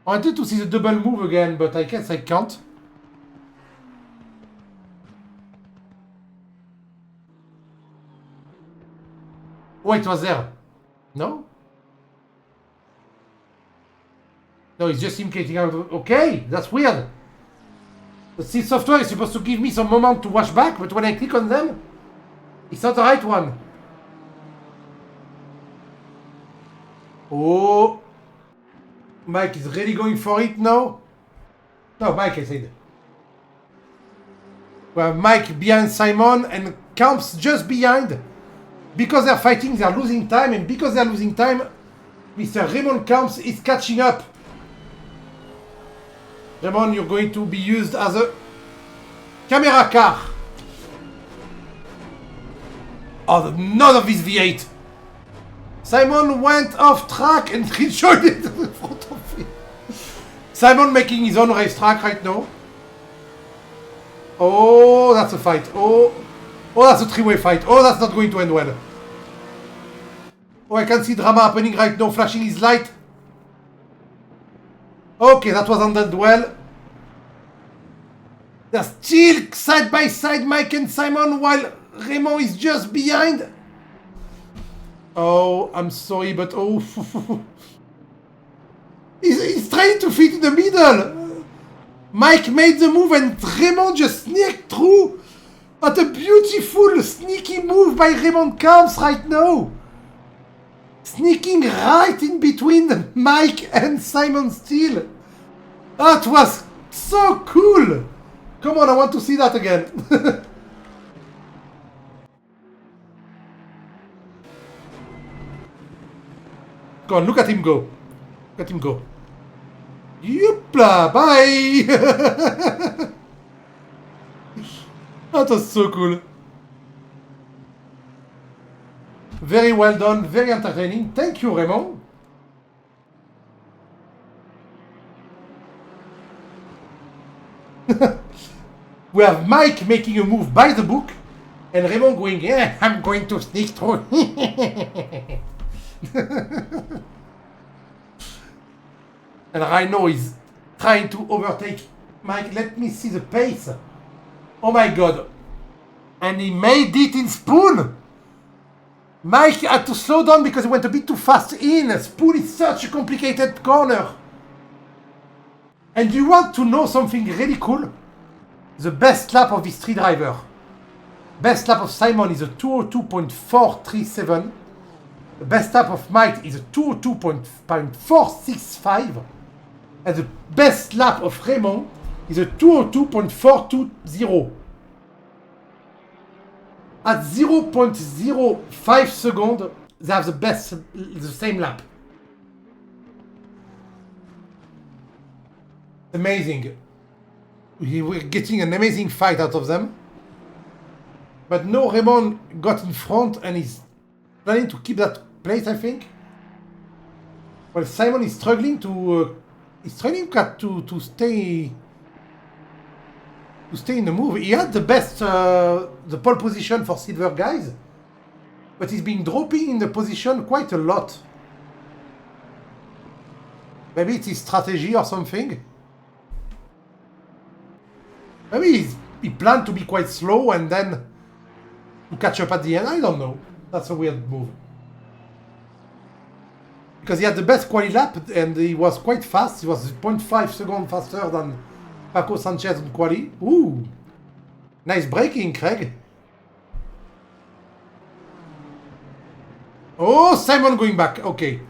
I wanted to see the double move again, but I guess I can't. Oh, it was there. No? No, it's just him getting out of... Okay, that's weird. The Steel software is supposed to give me some moment to watch back, but when I click on them, it's not the right one. Oh. Mike is really going for it now. No, Mike, I said. We have Mike behind Simon and Camps just behind. Because they're fighting, they're losing time, and because they're losing time, Mr. Raymond Camps is catching up. Raymond, you're going to be used as a camera car. Oh, none of his V8. Simon went off track and rejoined it in front of him. Simon making his own racetrack right now. Oh, that's a fight. Oh, that's a three-way fight. Oh, that's not going to end well. Oh, I can see drama happening right now, flashing his light. Okay, that was ended well. They're still side by side, Mike and Simon, while Raymond is just behind. Oh, I'm sorry, but oh. He's trying to fit in the middle. Mike made the move and Raymond just sneaked through. What a beautiful sneaky move by Raymond Camps right now. Sneaking right in between Mike and Simon Steele. That was so cool. Come on, I want to see that again. Go on, look at him go. Look at him go. Youpla, bye! That was so cool. Very well done, very entertaining. Thank you, Raymond. We have Mike making a move by the book, and Raymond going, yeah, I'm going to sneak through. And Rhino is trying to overtake Mike. Let me see the pace. Oh my god. And he made it in Spoon. Mike had to slow down because he went a bit too fast in. Spoon is such a complicated corner. And you want to know something really cool? The best lap of this three driver. Best lap of Simon is a 202.437. The best lap of Mike is a 202.465. And the best lap of Raymond is a 202.420. At 0.05 seconds, they have the same lap. Amazing. We're getting an amazing fight out of them. But no, Raymond got in front and he's planning to keep that place, I think. Well, Simon is struggling to stay in the move. He had the best the pole position for silver guys, but he's been dropping in the position quite a lot. Maybe it's his strategy or something. Maybe he planned to be quite slow and then to catch up at the end. I don't know. That's a weird move. Because he had the best quali lap and he was quite fast. He was 0.5 seconds faster than Paco Sanchez in quali. Ooh. Nice braking, Craig. Oh, Simon going back. Okay.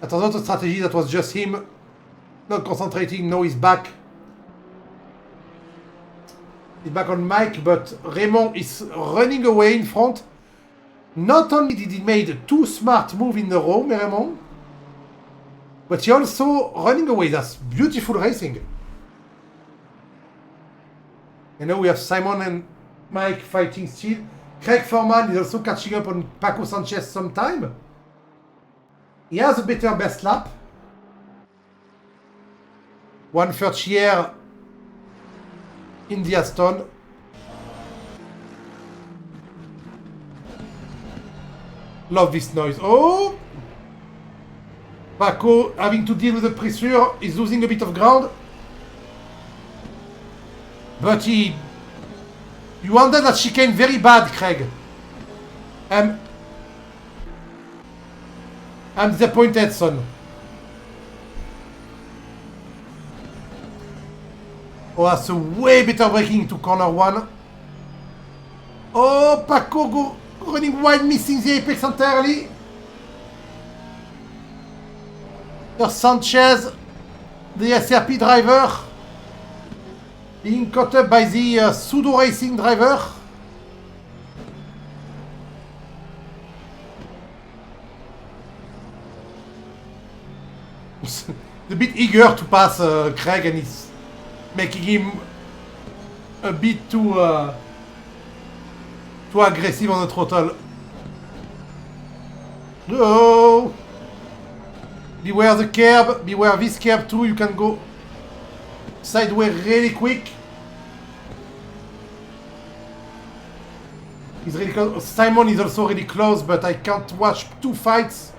That was not a strategy. That was just him not concentrating. No, he's back. He's back on Mike, but Raymond is running away in front. Not only did he make two smart moves in a row, Raymond, but he also running away. That's beautiful racing. And now we have Simon and Mike fighting still. Craig Foreman is also catching up on Paco Sanchez sometime. He has a better best lap. 1/30 in the Aston. Love this noise. Oh! Paco having to deal with the pressure. He's losing a bit of ground. But you under that chicane very bad, Craig. I'm disappointed, son. Oh, that's a way better braking to corner one. Oh, Paco go running wide, missing the apex entirely. There's Sanchez, the SRP driver, being caught up by the pseudo racing driver. A bit eager to pass Craig, and it's making him a bit too aggressive on the throttle. Oh! Beware the curb, beware this curb too, you can go sideways really quick. He's really close. Simon is also really close, but I can't watch two fights.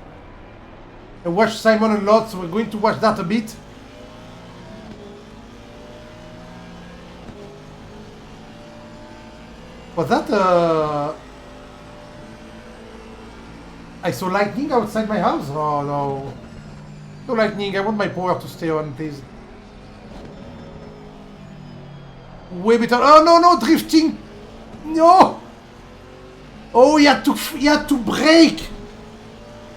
I watch Simon a lot, so we're going to watch that a bit. Was that I saw lightning outside my house? Oh no. No lightning, I want my power to stay on, please. Way better. Oh no, no, drifting! No! Oh, he had to brake!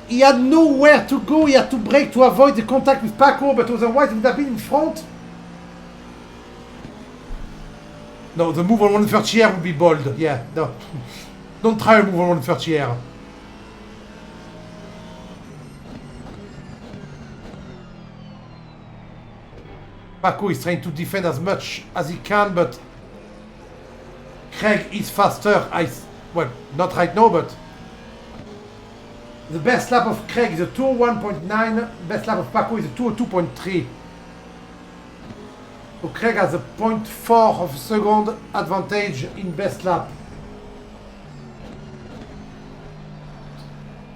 He had nowhere to go, he had to brake to avoid the contact with Paco, but otherwise he would have been in front. No, the move on 130 air would be bold. Yeah, no. Don't try a move on 130 air. Paco is trying to defend as much as he can, but Craig is faster. Well, not right now, but the best lap of Craig is a 201.9. Best lap of Paco is a 202.3. So Craig has a 0.4 of a second advantage in best lap.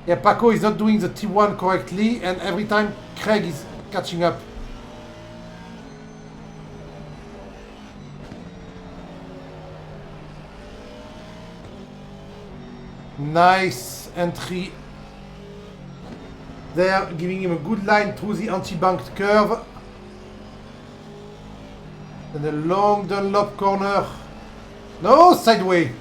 Yeah, Paco is not doing the T1 correctly, and every time Craig is catching up. Nice entry there, giving him a good line through the anti-banked curve. And a long Dunlop corner. No, sideway.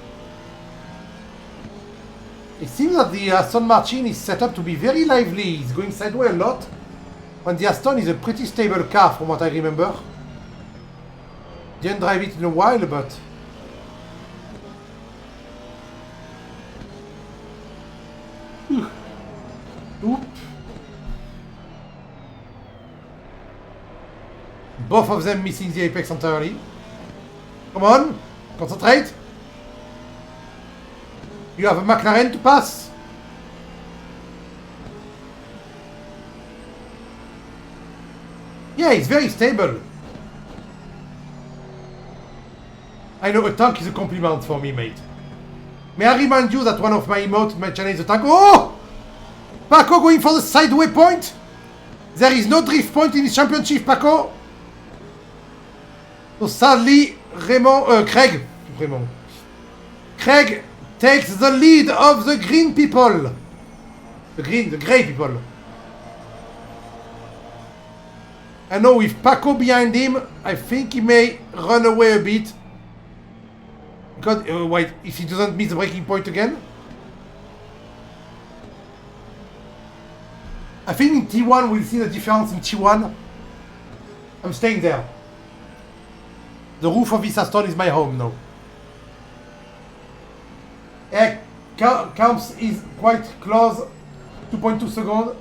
It seems that the Aston Martin is set up to be very lively. It's going sideways a lot. And the Aston is a pretty stable car from what I remember. Didn't drive it in a while, but Oop. Both of them missing the apex entirely. Come on, concentrate. You have a McLaren to pass. Yeah, it's very stable. I know a tank is a compliment for me, mate. May I remind you that one of my emotes in my channel is a tank. Oh! Paco going for the sideway point. There is no drift point in this championship, Paco. So sadly, Craig takes the lead of the green people. The grey people. And now with Paco behind him, I think he may run away a bit. Because, wait, if he doesn't miss the breaking point again. I think in T1 we'll see the difference in T1. I'm staying there. The roof of Isaston is my home now. Camps is quite close. 2.2 seconds.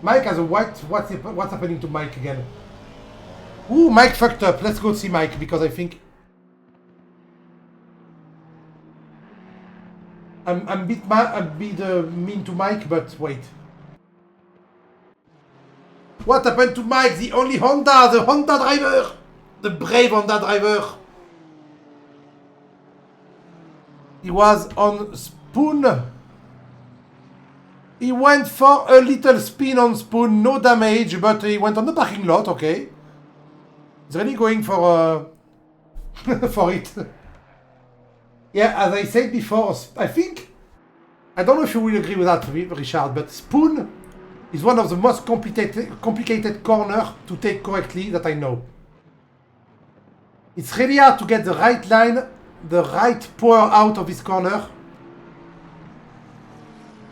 Mike has a white. What's happening to Mike again? Ooh, Mike fucked up. Let's go see Mike because I think I'm a bit mean to Mike, but wait. What happened to Mike? The only Honda, the Honda driver, the brave Honda driver. He was on Spoon. He went for a little spin on Spoon, no damage, but he went on the parking lot, okay. He's really going for for it. Yeah, as I said before, I don't know if you will agree with that, Richard, but Spoon is one of the most complicated corners to take correctly that I know. It's really hard to get the right line, the right power out of this corner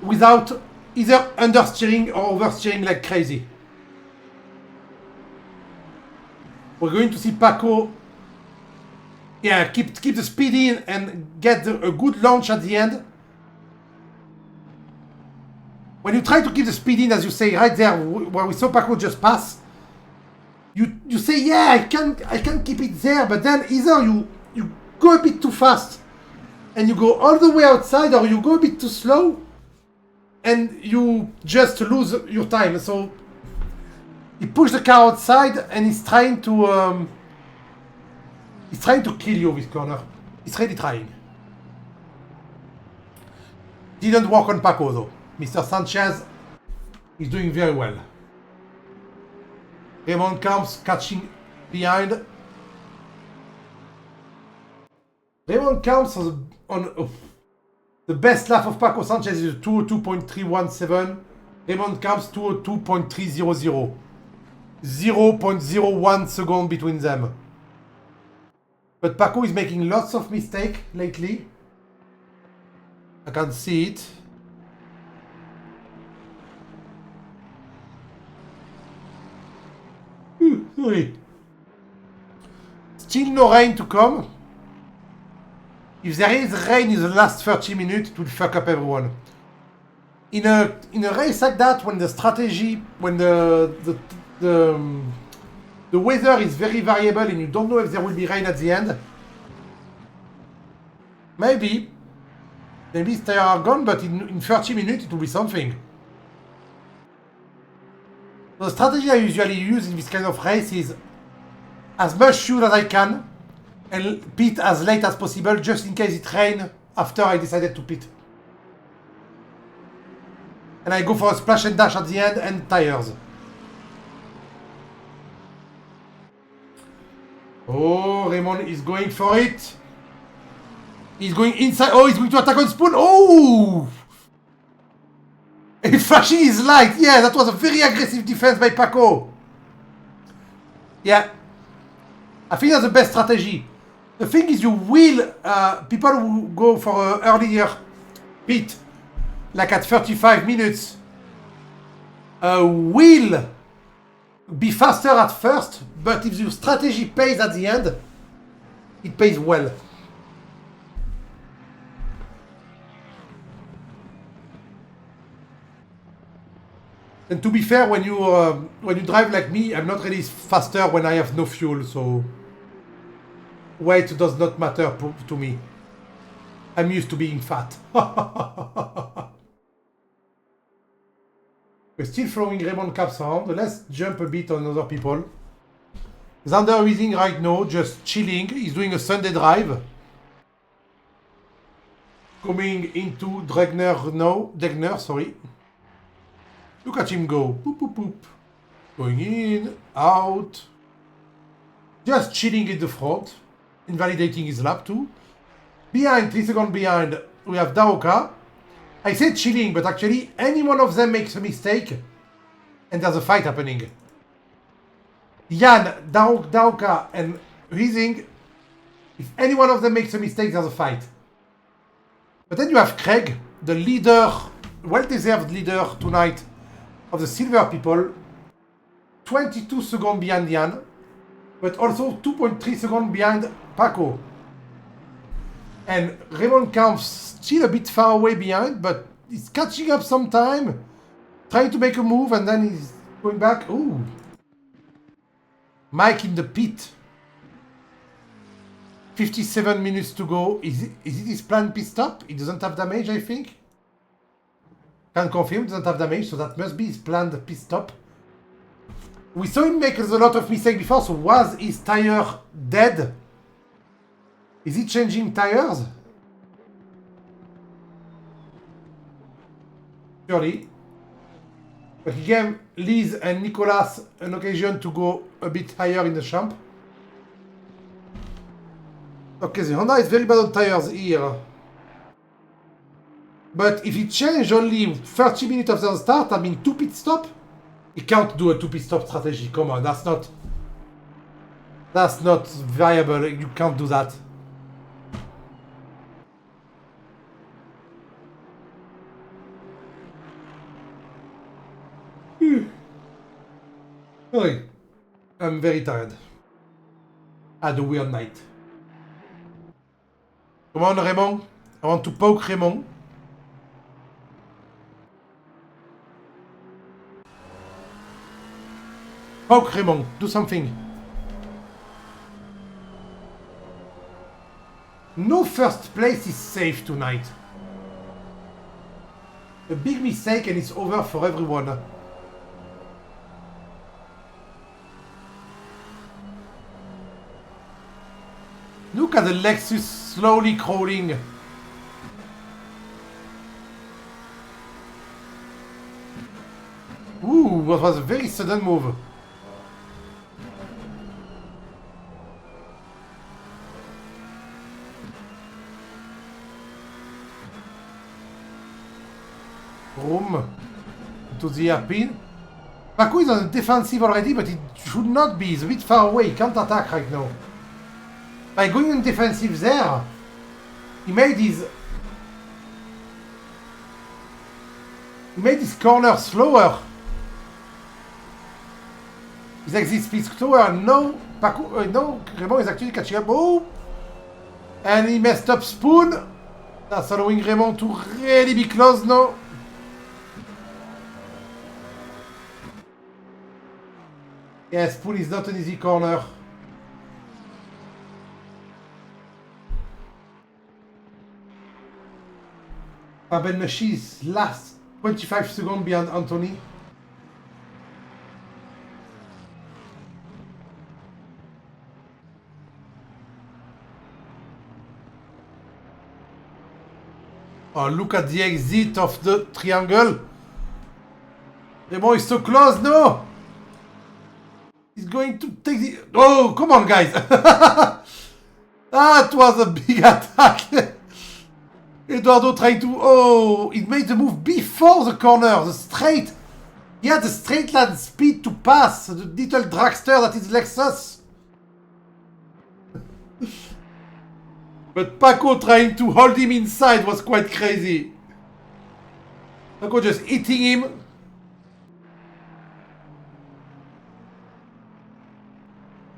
without either understeering or oversteering like crazy. We're going to see Paco, yeah, keep the speed in and get a good launch at the end. When you try to keep the speed in, as you say right there, where we saw Paco just pass, you say, yeah, I can keep it there, but then either you go a bit too fast and you go all the way outside, or you go a bit too slow and you just lose your time. So he pushed the car outside and he's trying to kill you with corner. He's really trying. Didn't work on Paco though. Mr. Sanchez is doing very well. Raymond Camps catching behind. Raymond Camps on the best lap of Paco Sanchez is 202.317. Raymond Camps 202.300. 0.01 second between them. But Paco is making lots of mistakes lately. I can see it. Sorry. Still no rain to come. If there is rain in the last 30 minutes, it will fuck up everyone. In a race like that, when the strategy, when the weather is very variable and you don't know if there will be rain at the end, maybe these tires are gone, but in 30 minutes it will be something. The strategy I usually use in this kind of race is as much fuel as I can and pit as late as possible, just in case it rains after I decided to pit. And I go for a splash and dash at the end and tires. Oh, Raymond is going for it. He's going inside. Oh, he's going to attack on Spoon. Oh! And flashing his light. Yeah, that was a very aggressive defense by Paco. Yeah. I think that's the best strategy. The thing is, you will, people who go for an earlier pit, like at 35 minutes, will be faster at first, but if your strategy pays at the end, it pays well. And to be fair, when you drive like me, I'm not really faster when I have no fuel, so weight does not matter to me. I'm used to being fat. We're still throwing Raymond caps around. Let's jump a bit on other people. Xander Weezing right now, just chilling. He's doing a Sunday drive. Coming into Degner, sorry. Look at him go. Boop, boop, boop. Going in, out. Just chilling in the front. Invalidating his lap too. Behind, 3 seconds behind, we have Daoka. I said chilling, but actually any one of them makes a mistake and there's a fight happening. Jan, Daoka and Weezing, if any one of them makes a mistake, there's a fight. But then you have Craig, the leader, well-deserved leader tonight of the silver people. 22 seconds behind Jan, but also 2.3 seconds behind Paco. And Raymond Camp's still a bit far away behind, but he's catching up some time, trying to make a move, and then he's going back. Ooh. Mike in the pit. 57 minutes to go. Is it his planned pit stop? He doesn't have damage, I think. Can confirm, doesn't have damage, so that must be his planned pit stop. We saw him make a lot of mistakes before, so was his tire dead? Is he changing tires? Surely. But he gave Liz and Nicolas an occasion to go a bit higher in the champ. Okay, the Honda is very bad on tires here. But if he changed only 30 minutes after the start, I mean 2 pit stop, he can't do a 2 pit stop strategy. Come on, that's not viable. You can't do that. Sorry, I'm very tired. I had a weird night. Come on, Raymond. I want to poke Raymond. Poke Raymond. Do something. No first place is safe tonight. A big mistake and it's over for everyone. Look at the Lexus slowly crawling. Ooh, that was a very sudden move. Boom. To the hairpin. Paco is on the defensive already, but it should not be. He's a bit far away. He can't attack right now. By going on defensive there, he made his corner slower. His exit speed slower. No, Paco, no, Raymond is actually catching up. Oh, and he messed up Spoon. That's allowing Raymond to really be close now. Yeah, Spoon is not an easy corner. Ben Nashi is last 25 seconds behind Anthony. Oh, look at the exit of the triangle. Raymond is so close, no! He's going to take the... Oh, come on, guys! That was a big attack! Eduardo trying to... Oh, he made the move before the corner, the straight. He had the straight line speed to pass the little dragster that is Lexus. But Paco trying to hold him inside was quite crazy. Paco just hitting him.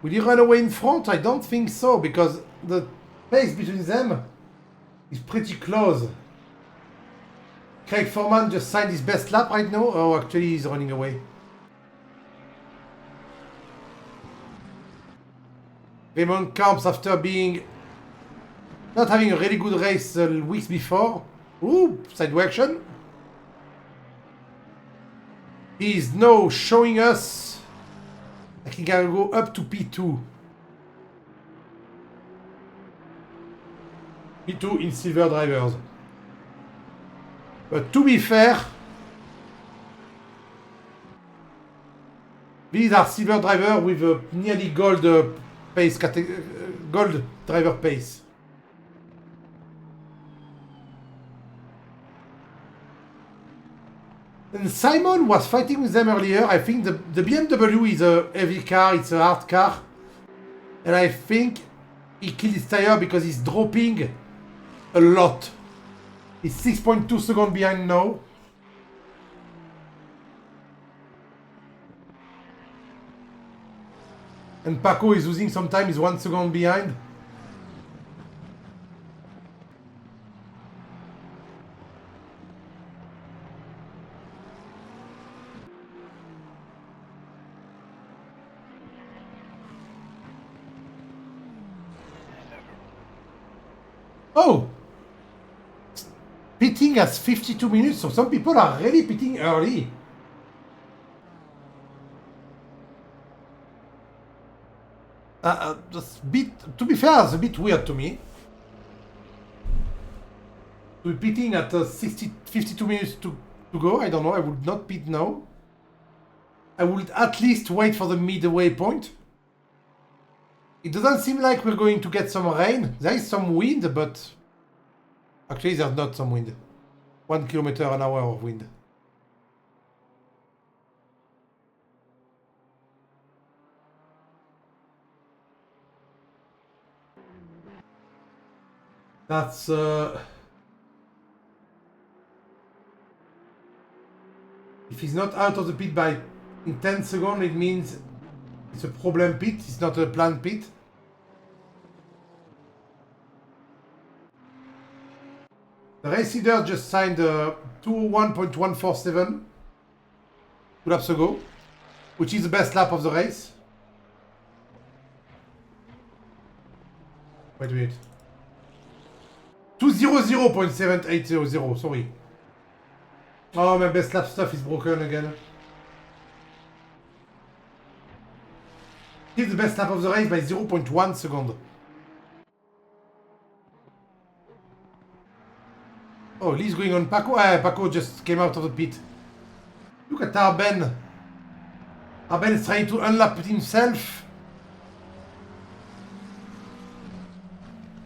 Will he run away in front? I don't think so, because the space between them is pretty close. Craig Foreman just signed his best lap right now. Oh, actually, he's running away. Raymond Camps, after being not having a really good race weeks before. Ooh, side action. He's now showing us that he can go up to P2. P2 in silver drivers. But to be fair, these are silver drivers with a nearly gold pace gold driver pace. And Simon was fighting with them earlier. I think the BMW is a heavy car, it's a hard car. And I think he killed his tire because he's dropping a lot. He's 6.2 seconds behind now. And Paco is losing some time, he's 1 second behind. Oh! Pitting has 52 minutes, so some people are really pitting early. That's to be fair, it's a bit weird to me. To be pitting at 52 minutes to go, I don't know, I would not pit now. I would at least wait for the midway point. It doesn't seem like we're going to get some rain. There is some wind, but actually there's not some wind. 1 kilometer an hour of wind. That's if he's not out of the pit by in 10 seconds, it means it's a problem pit, it's not a planned pit. The race leader just signed 201.147 2 laps ago, which is the best lap of the race. Wait a minute. 200.7800, sorry. Oh, my best lap stuff is broken again. He's the best lap of the race by 0.1 second. Oh, Lee's going on Paco. Paco just came out of the pit. Look at Arben. Arben is trying to unlap himself.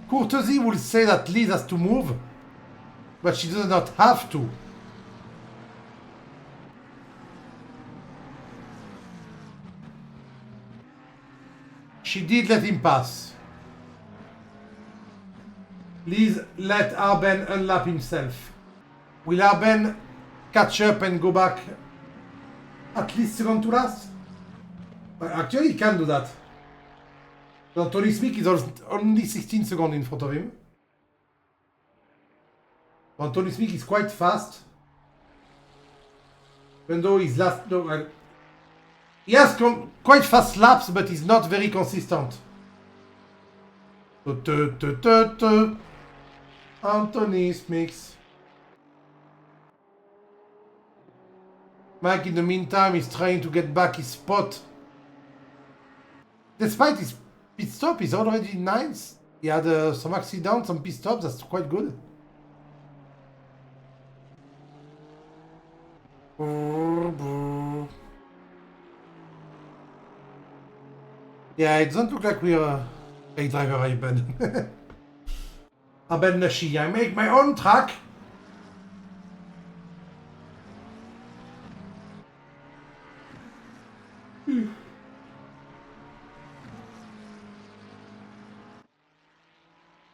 Courtesy will say that Lee has to move, but she does not have to. She did let him pass. Please let Arben unlap himself. Will Arben catch up and go back at least second to last? Actually, he can do that. So Tony Smith is only 16 seconds in front of him. But Tony Smith is quite fast. Even though his last... No, he has quite fast laps, but he's not very consistent. Anthony Smith. Mike, in the meantime, is trying to get back his spot. Despite his pit stop, he's already ninth. He had some accidents, some pit stops, that's quite good. Yeah, it doesn't look like we're a driver, Arben. Arben Nashi, I make my own track.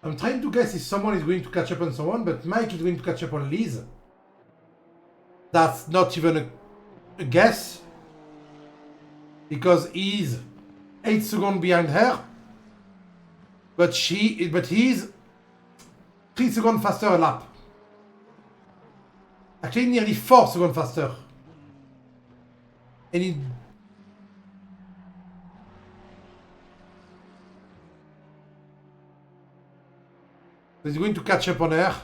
I'm trying to guess if someone is going to catch up on someone, but Mike is going to catch up on Liz. That's not even a guess. Because he's 8 seconds behind her. But he's 3 seconds faster a lap. Actually, nearly 4 seconds faster. And it... He's going to catch up on her.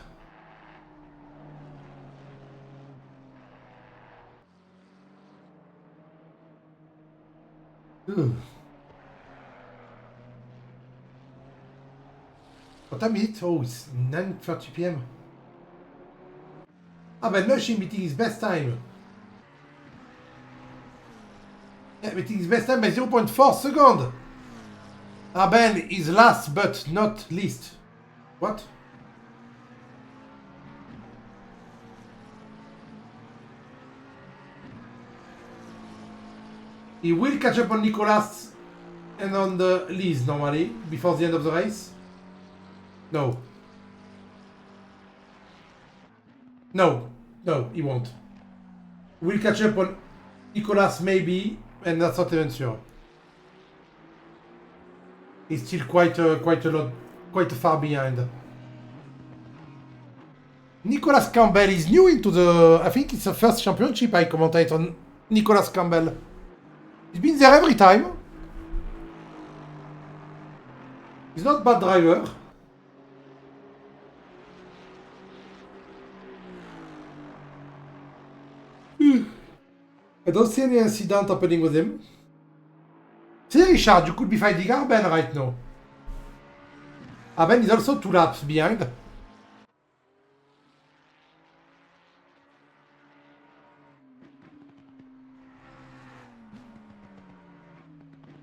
Ugh. What time is it? Oh, it's 9:30 p.m. Ah, but no, she's meeting his best time. Yeah, meeting his best time by 0.4 seconds. Ah, Ben is last but not least. What? He will catch up on Nicolas and on the Liz normally before the end of the race. No. No, he won't. We'll catch up on Nicolas maybe, and that's not even sure. He's still quite far behind. Nicolas Campbell is new into the... I think it's the first championship I commentate on Nicolas Campbell. He's been there every time. He's not a bad driver. I don't see any incident happening with him. See, Richard, you could be fighting Arben right now. Arben is also 2 laps behind.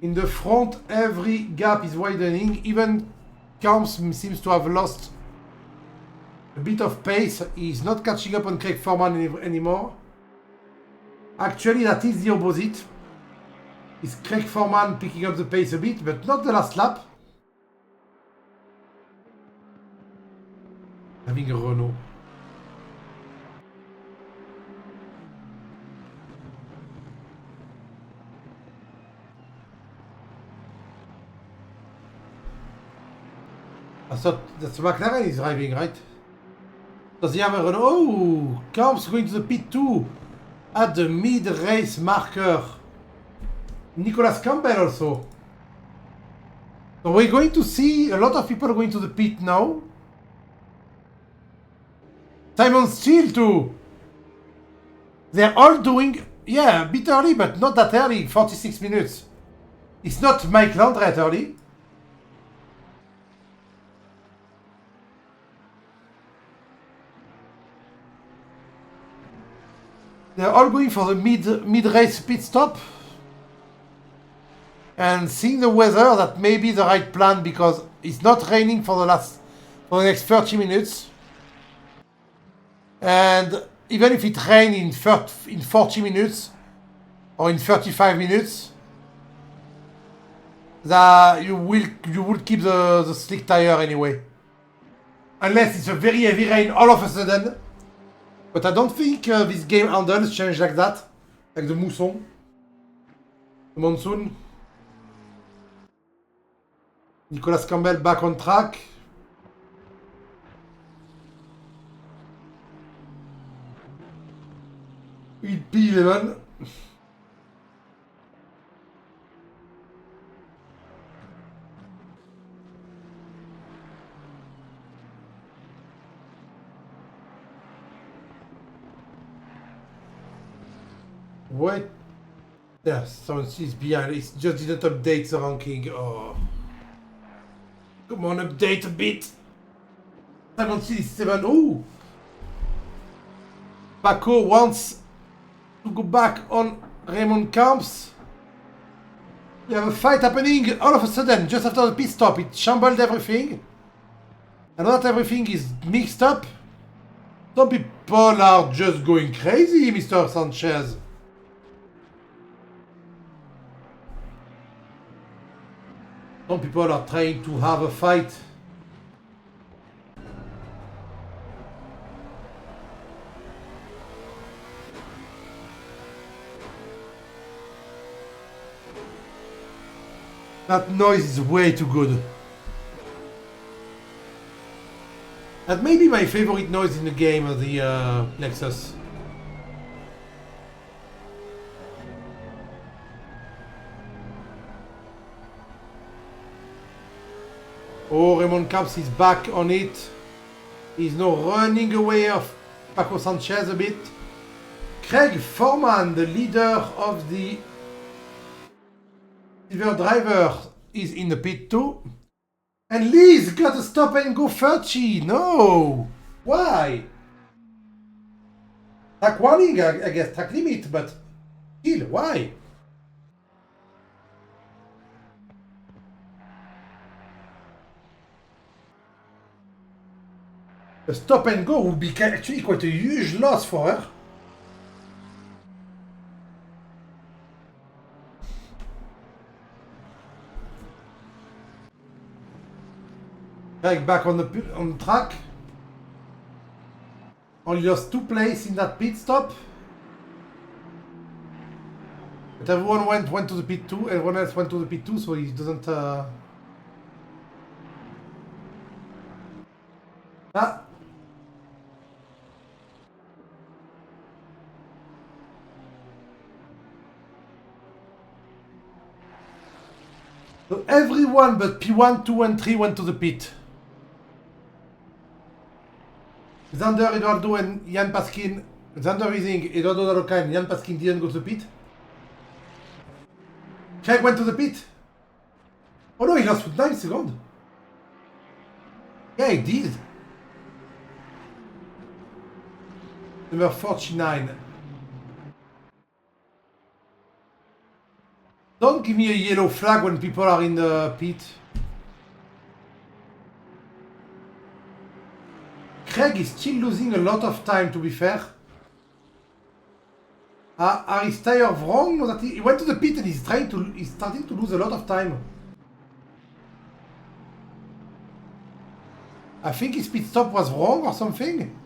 In the front, every gap is widening. Even Camps seems to have lost a bit of pace. He's not catching up on Craig Foreman anymore. Actually, that is the opposite. It's Craig Foreman picking up the pace a bit, but not the last lap. Having a Renault. I thought that's McLaren is driving, right? Does he have a Renault? Oh, Camps going to the pit too. At the mid-race marker. Nicolas Campbell also. So we're going to see a lot of people going to the pit now. Simon Steele too. They're all doing, yeah, a bit early, but not that early, 46 minutes. It's not Mike Landret early. They're all going for the mid-race pit stop. And seeing the weather, that may be the right plan because it's not raining for the next 30 minutes. And even if it rains in 40 minutes or in 35 minutes, you will keep the slick tire anyway. Unless it's a very heavy rain all of a sudden. But I don't think this game handles change like that. Like the mousson. The monsoon. Nicolas Campbell back on track. P11. What? Yeah, someone sees behind. It just didn't update the ranking. Oh. Come on, update a bit. 77. Oh! Paco wants to go back on Raymond Camps. You have a fight happening all of a sudden, just after the pit stop. It shambled everything. And not everything is mixed up. Some people are just going crazy, Mr. Sanchez. Some people are trying to have a fight. That noise is way too good. That may be my favorite noise in the game of the Lexus. Oh, Raymond Camps is back on it. He's now running away of Paco Sanchez a bit. Craig Foreman, the leader of the silver driver, is in the pit too. And Lee's got a stop and go 30. No! Why? Track warning, I guess, track limit, but still, why? A stop and go would be actually quite a huge loss for her. Back on the track. Only lost 2 places in that pit stop. But everyone went to the pit too. Everyone else went to the pit too, so he doesn't. Ah. So everyone but P1, 2, and 3 went to the pit. Xander, Eduardo, and Jan Paskin. Xander Rising, Eduardo Daroca, and Jan Paskin didn't go to the pit. Craig went to the pit. Oh no, he lost with 9 seconds. Yeah, he did. Number 49. Don't give me a yellow flag when people are in the pit. Craig is still losing a lot of time, to be fair. Are his tires wrong? No, that he went to the pit and he's starting to lose a lot of time. I think his pit stop was wrong or something.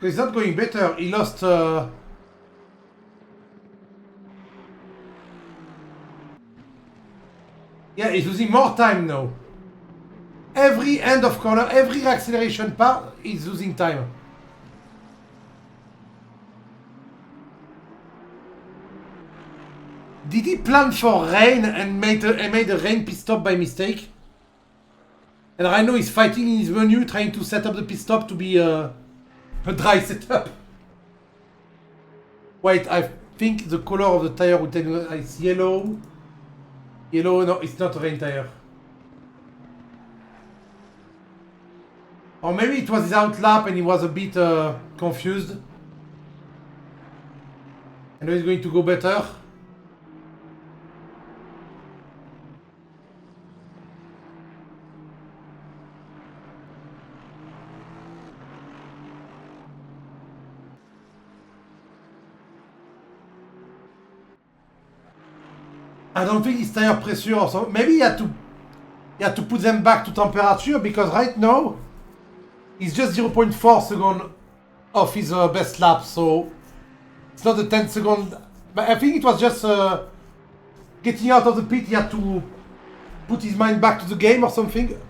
He's not going better. He lost. Yeah, he's losing more time now. Every end of corner, every acceleration part, he's losing time. Did he plan for rain and made a rain pit stop by mistake? And Rhino is fighting in his menu, trying to set up the pit stop to be a dry setup. Wait, I think the color of the tire will tell you it's yellow. Yellow, no, it's not a rain tire. Or maybe it was his out lap and he was a bit confused. And now he's going to go better. I don't think it's tire pressure or something. Maybe he had to put them back to temperature because right now he's just 0.4 seconds off his best lap, so it's not a 10 second. But I think it was just getting out of the pit. He had to put his mind back to the game or something.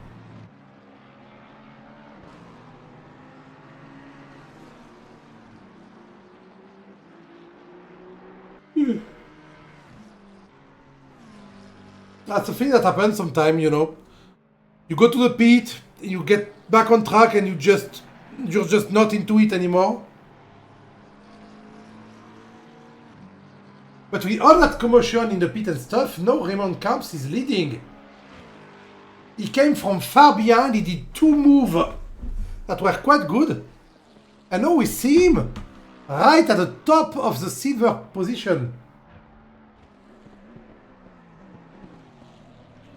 That's the thing that happens sometimes, you know. You go to the pit, you get back on track, and you're just not into it anymore. But with all that commotion in the pit and stuff, now Raymond Camps is leading. He came from far behind, he did 2 moves that were quite good. And now we see him right at the top of the silver position.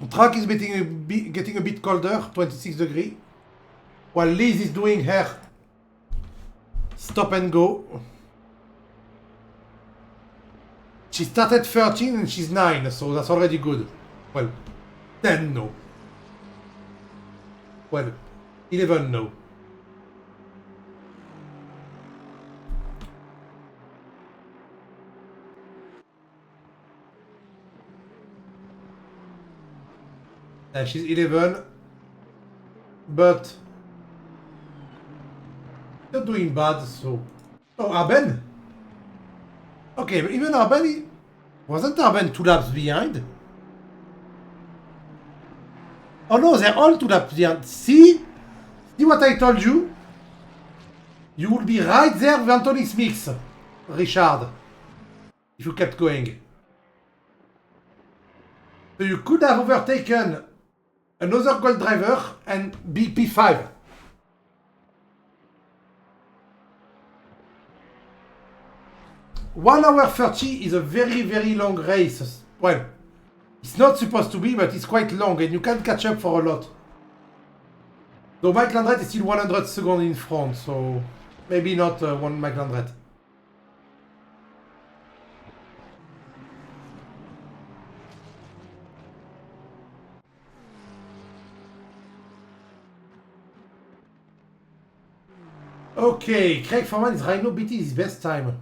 The track is getting a bit colder, 26 degrees. While Liz is doing her stop and go. She started 13 and she's 9, so that's already good. Well, 10 no. Well, 11 no. She's 11, but not doing bad, so... Oh, Arben? Okay, but even Arben... Wasn't Arben 2 laps behind? Oh no, they're all 2 laps behind. See? See what I told you? You will be right there with Anthony Smith, Richard, if you kept going. So you could have overtaken another gold driver and be P5. One hour 30 is a very, very long race. Well, it's not supposed to be, but it's quite long and you can't catch up for a lot. Though Mike Landret is still 100 seconds in front, so maybe not one Mike Landret. Okay, Craig Foreman is Rhino beating his best time.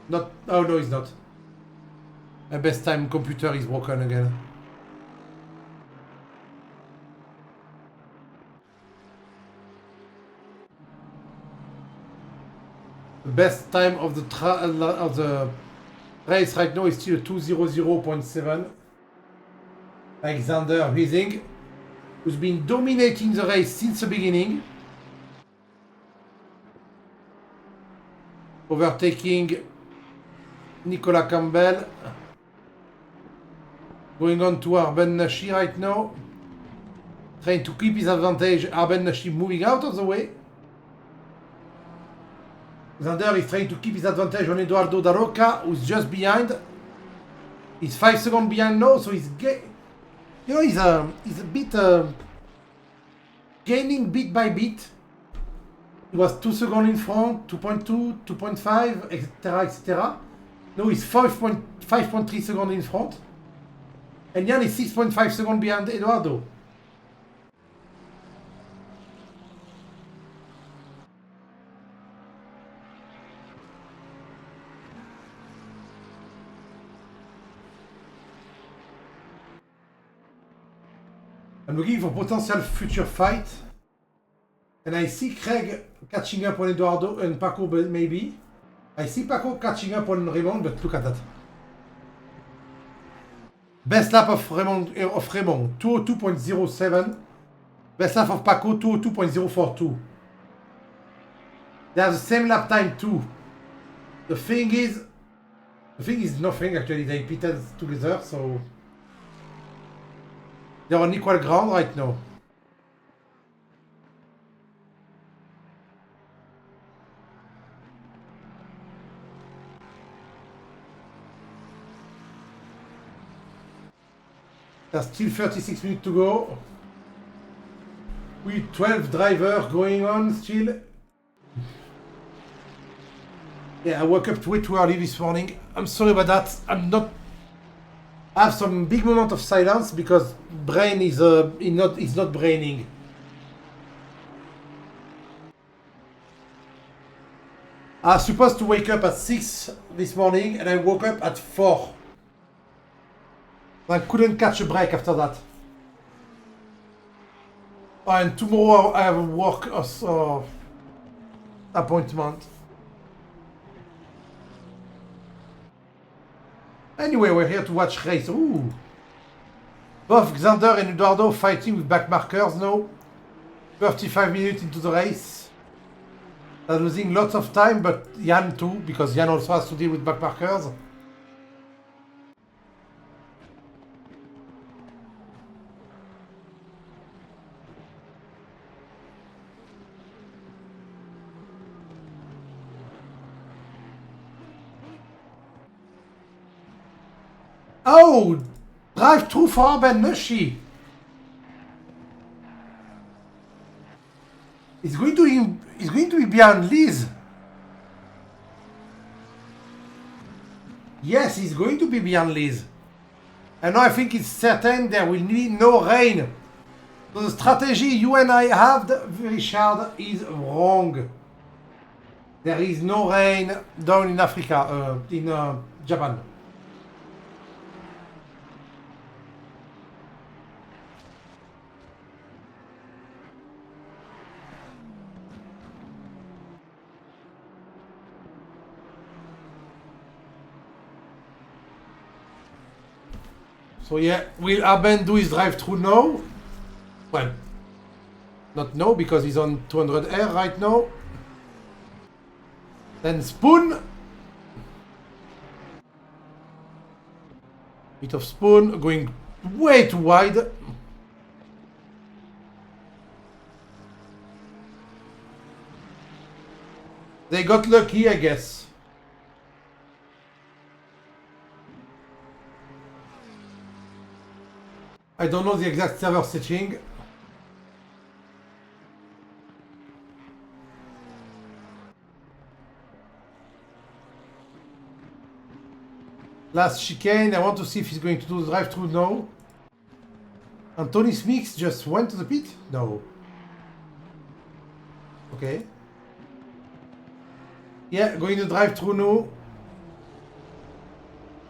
Not, oh no, he's not. My best time computer is broken again. The best time of the race right now is still 2:00.7. Alexander Huizing, who's been dominating the race since the beginning. Overtaking Nicolas Campbell. Going on to Arben Nashi right now. Trying to keep his advantage. Arben Nashi moving out of the way. Xander is trying to keep his advantage on Eduardo Da Roca, who's just behind. He's 5 seconds behind now, so he's he's a bit gaining bit by bit. He was 2 seconds in front, 2.2, 2.5, etc., etc. Now he's 5.3 seconds in front. And Jan is 6.5 seconds behind Eduardo. I'm looking for potential future fight. And I see Craig catching up on Eduardo and Paco maybe. I see Paco catching up on Raymond, but look at that. Best lap of Raymond, 202.07. Best lap of Paco, 202.042. They have the same lap time too. The thing is nothing actually, they pitted together, so... They're on equal ground right now. There's still 36 minutes to go. With 12 drivers going on still. Yeah, I woke up way too early this morning. I'm sorry about that. I have some big moment of silence because brain is not braining. I was supposed to wake up at 6 this morning and I woke up at 4. I couldn't catch a break after that. Oh, and tomorrow I have a work appointment. Anyway, we're here to watch race. Ooh. Both Xander and Eduardo fighting with back markers now. 35 minutes into the race. They're losing lots of time, but Jan too, because Jan also has to deal with back markers. Oh! Drive through for Arben Nashi. He's going to be behind Liz. Yes, he's going to be behind Liz. And now I think it's certain there will be no rain. So the strategy you and I have, Richard, is wrong. There is no rain down in Africa, in Japan. So yeah, will Arben do his drive-through now? Well, not now because he's on 200R right now. Then Spoon. Bit of Spoon going way too wide. They got lucky, I guess. I don't know the exact server setting. Last chicane, I want to see if he's going to do the drive-through now. And Tony Smith just went to the pit? No. Okay. Yeah, going to drive-through now.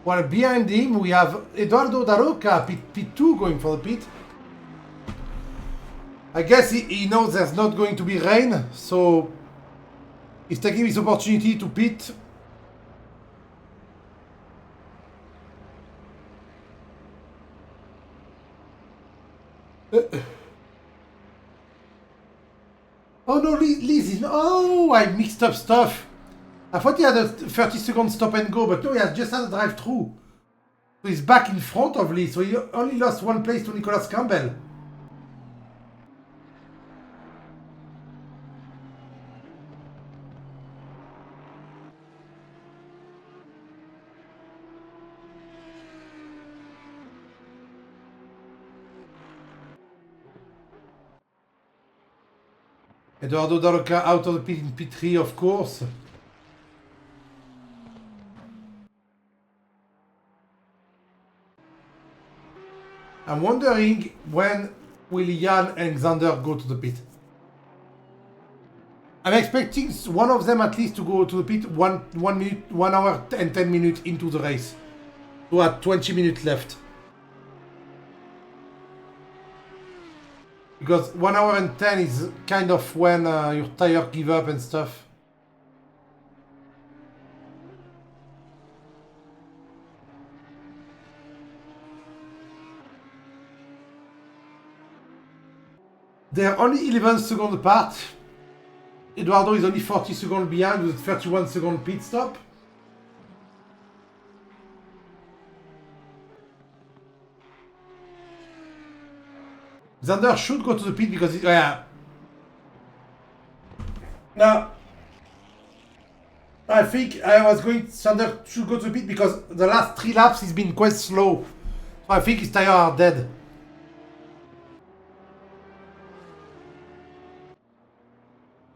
While behind him we have Eduardo Daroca, pit 2, going for the pit. I guess he knows there's not going to be rain, so he's taking this opportunity to pit. Oh no, Liz is... Oh, I mixed up stuff. I thought he had a 30-second stop and go, but no, he has just had a drive-through. So he's back in front of Lee, so he only lost one place to Nicholas Campbell. Eduardo Daroca out of the pit in pit 3, of course. I'm wondering when will Jan and Xander go to the pit. I'm expecting one of them at least to go to the pit 1 hour and 10 minutes into the race. So at 20 minutes left. Because 1 hour and 10 is kind of when your tire give up and stuff. They are only 11 seconds apart. Eduardo is only 40 seconds behind with a 31-second pit stop. Xander should go to the pit because now I think Xander should go to the pit because the last 3 laps he's been quite slow. So I think his tires are dead.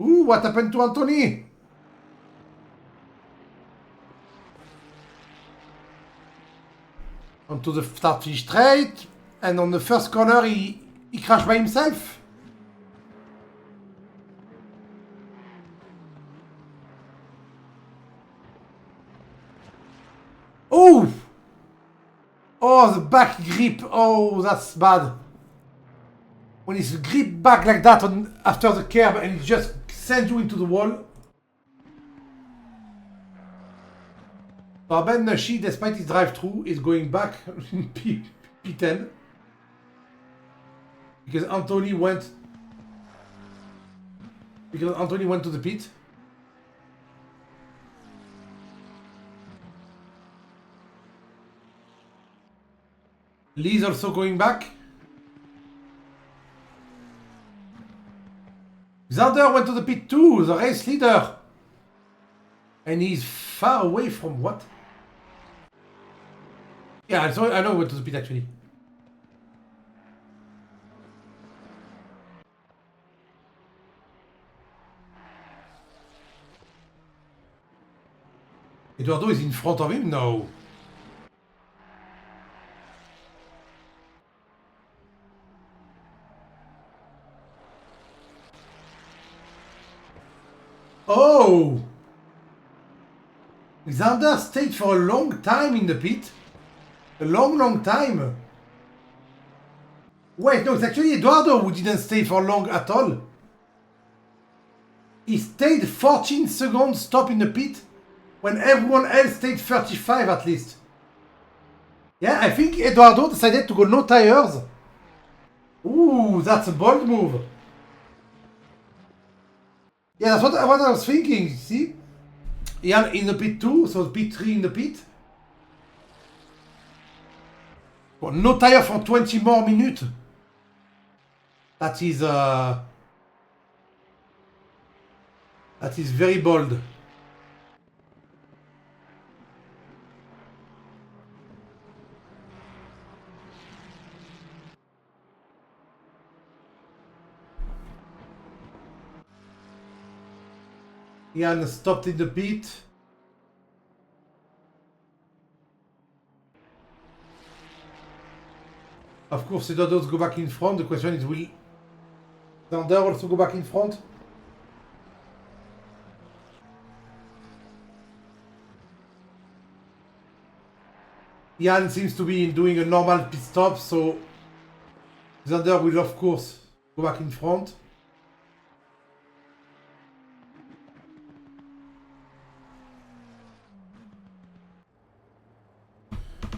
Ooh, what happened to Anthony? Onto the start-finish straight, and on the first corner he crashed by himself. Oh! Oh, the back grip. Oh, that's bad. When it's grip back like that after the curb and it just sends you into the wall. Ben Nashi, despite his drive-through, is going back in P10. Because Anthony went to the pit. Lee's also going back. Xander went to the pit too, the race leader. And he's far away from what? Yeah, I know he went to the pit actually. Eduardo is in front of him? No. Oh! Xander stayed for a long time in the pit. A long time. Wait, no, it's actually Eduardo who didn't stay for long at all. He stayed 14 seconds stop in the pit when everyone else stayed 35 at least. Yeah, I think Eduardo decided to go no tires. Ooh, that's a bold move. Yeah, that's what I was thinking, see? Yeah, in the pit 2, so pit 3 in the pit. Well, no tire for 20 more minutes. That is very bold. Ian stopped in the pit. Of course, Eduardo go back in front. The question is, will Thunder also go back in front? Ian seems to be doing a normal pit stop, so Thunder will of course go back in front.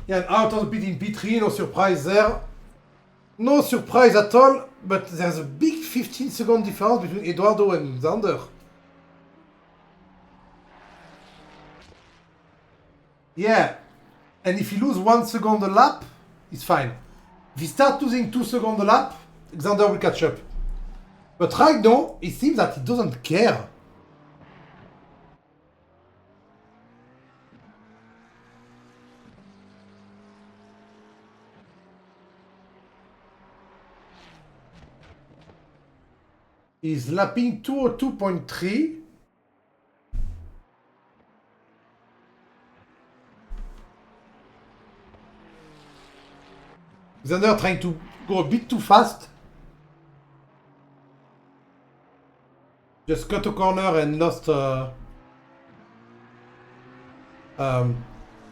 Ian out of the pit in P3, no surprise there. No surprise at all, but there's a big 15-second difference between Eduardo and Thunder. Yeah, and if he loses 1 second a lap, it's fine. If he starts losing 2 seconds a lap, Xander will catch up. But right now, it seems that he doesn't care. He's lapping 202.3. Xander trying to go a bit too fast. Just cut a corner and lost lost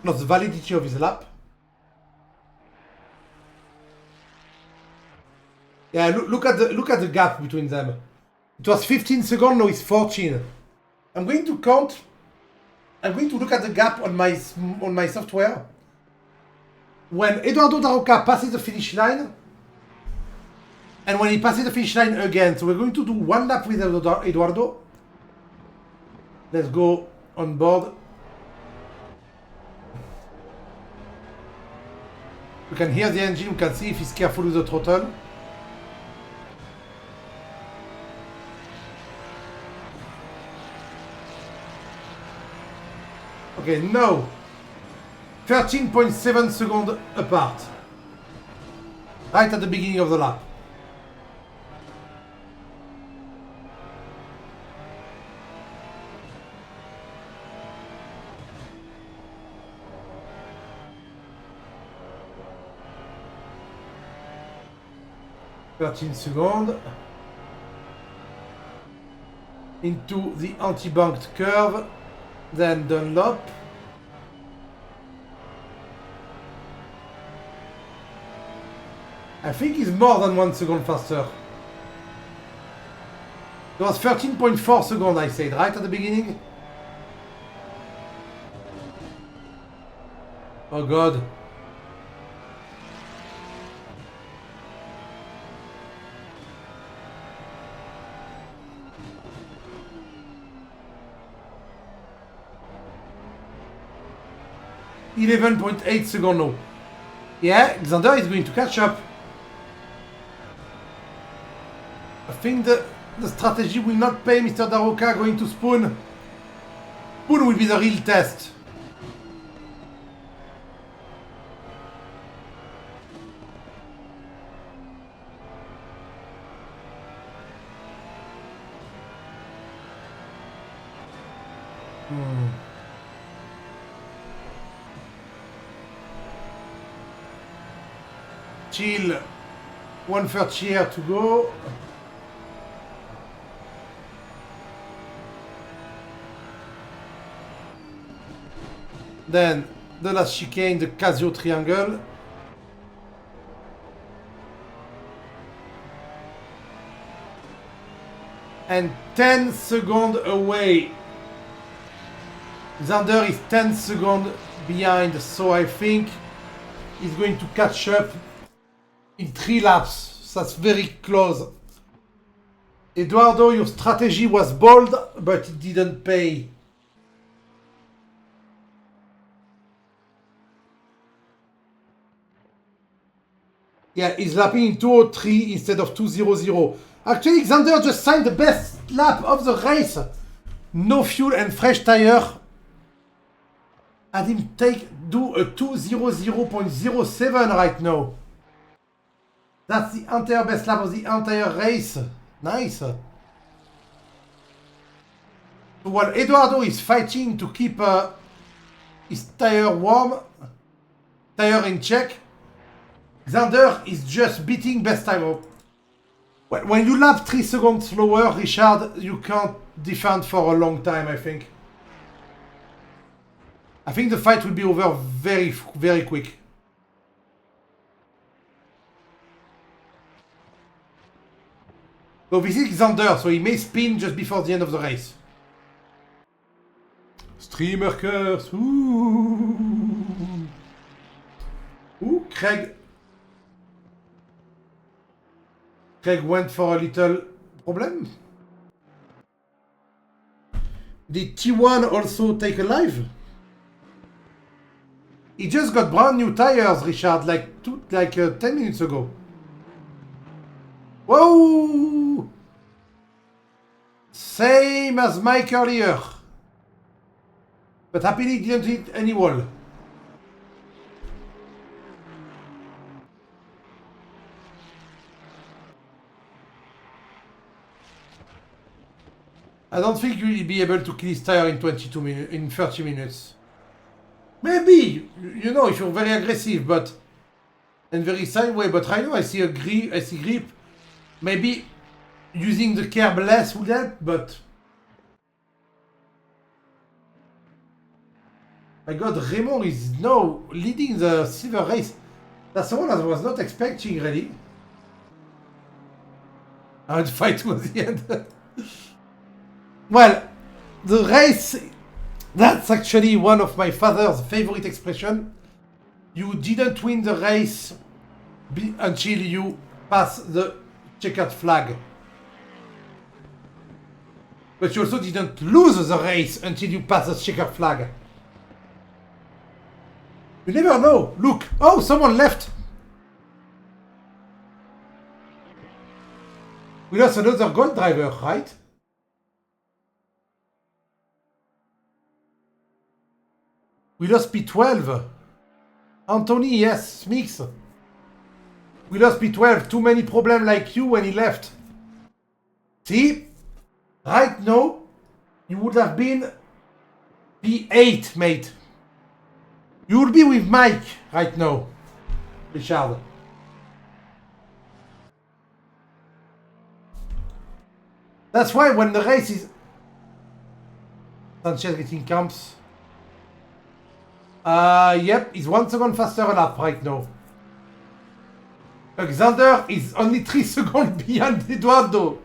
the validity of his lap. Yeah, look at the gap between them. It was 15 seconds, now it's 14. I'm going to count. I'm going to look at the gap on my software. When Eduardo Daroca passes the finish line, and when he passes the finish line again. So we're going to do one lap with Eduardo. Let's go on board. You can hear the engine, you can see if he's careful with the throttle. Okay, now 13.7 seconds apart. Right at the beginning of the lap. Seconds into the anti-banked curve, then Dunlop. I think he's more than 1 second faster. It was 13.4 seconds, I said, right at the beginning? Oh god. .8 seconds now. Yeah, Xander is going to catch up. I think the strategy will not pay Mr. Daroca going to Spoon. Spoon will be the real test. Chill. 1/3 year to go. Then the last chicane, the Casio triangle. And 10 seconds away. Xander is 10 seconds behind, so I think is going to catch up in 3 laps. That's very close. Eduardo, your strategy was bold, but it didn't pay. Yeah, he's lapping in 203 instead of 200. Actually, Xander just signed the best lap of the race. No fuel and fresh tire. Had him do a 200.07 right now. That's the entire best lap of the entire race. Nice. So while Eduardo is fighting to keep his tire warm, tire in check, Xander is just beating best time. When you lap 3 seconds slower, Richard, you can't defend for a long time, I think. I think the fight will be over very, very quick. So this is Xander, so he may spin just before the end of the race. Streamer curse. Ooh. Ooh, Craig went for a little problem. Did T1 also take a live? He just got brand new tires, Richard, like 10 minutes ago. Whoa! Same as Mike earlier. But happily didn't hit any wall. I don't think you will be able to kill his tire in 22 minutes, in 30 minutes. Maybe, you know, if you're very aggressive, but and very sideways. But right now I see grip. Maybe using the curb less would help, but my God, Raymond is now leading the silver race. That's the one I was not expecting, really. I would fight towards the end. Well, the race, that's actually one of my father's favorite expression. You didn't win the race until you pass the checkered flag. But you also didn't lose the race until you pass the checkered flag. You never know. Look. Oh, someone left. We lost another gold driver, right? We lost P12. Anthony, yes. Mix. We lost P12. Too many problems like you when he left. See? Right now, you would have been P8, mate. You will be with Mike right now, Richard. That's why when the race is... Sanchez getting camps. Yep, he's 1 second faster a lap right now. Alexander is only 3 seconds behind Eduardo.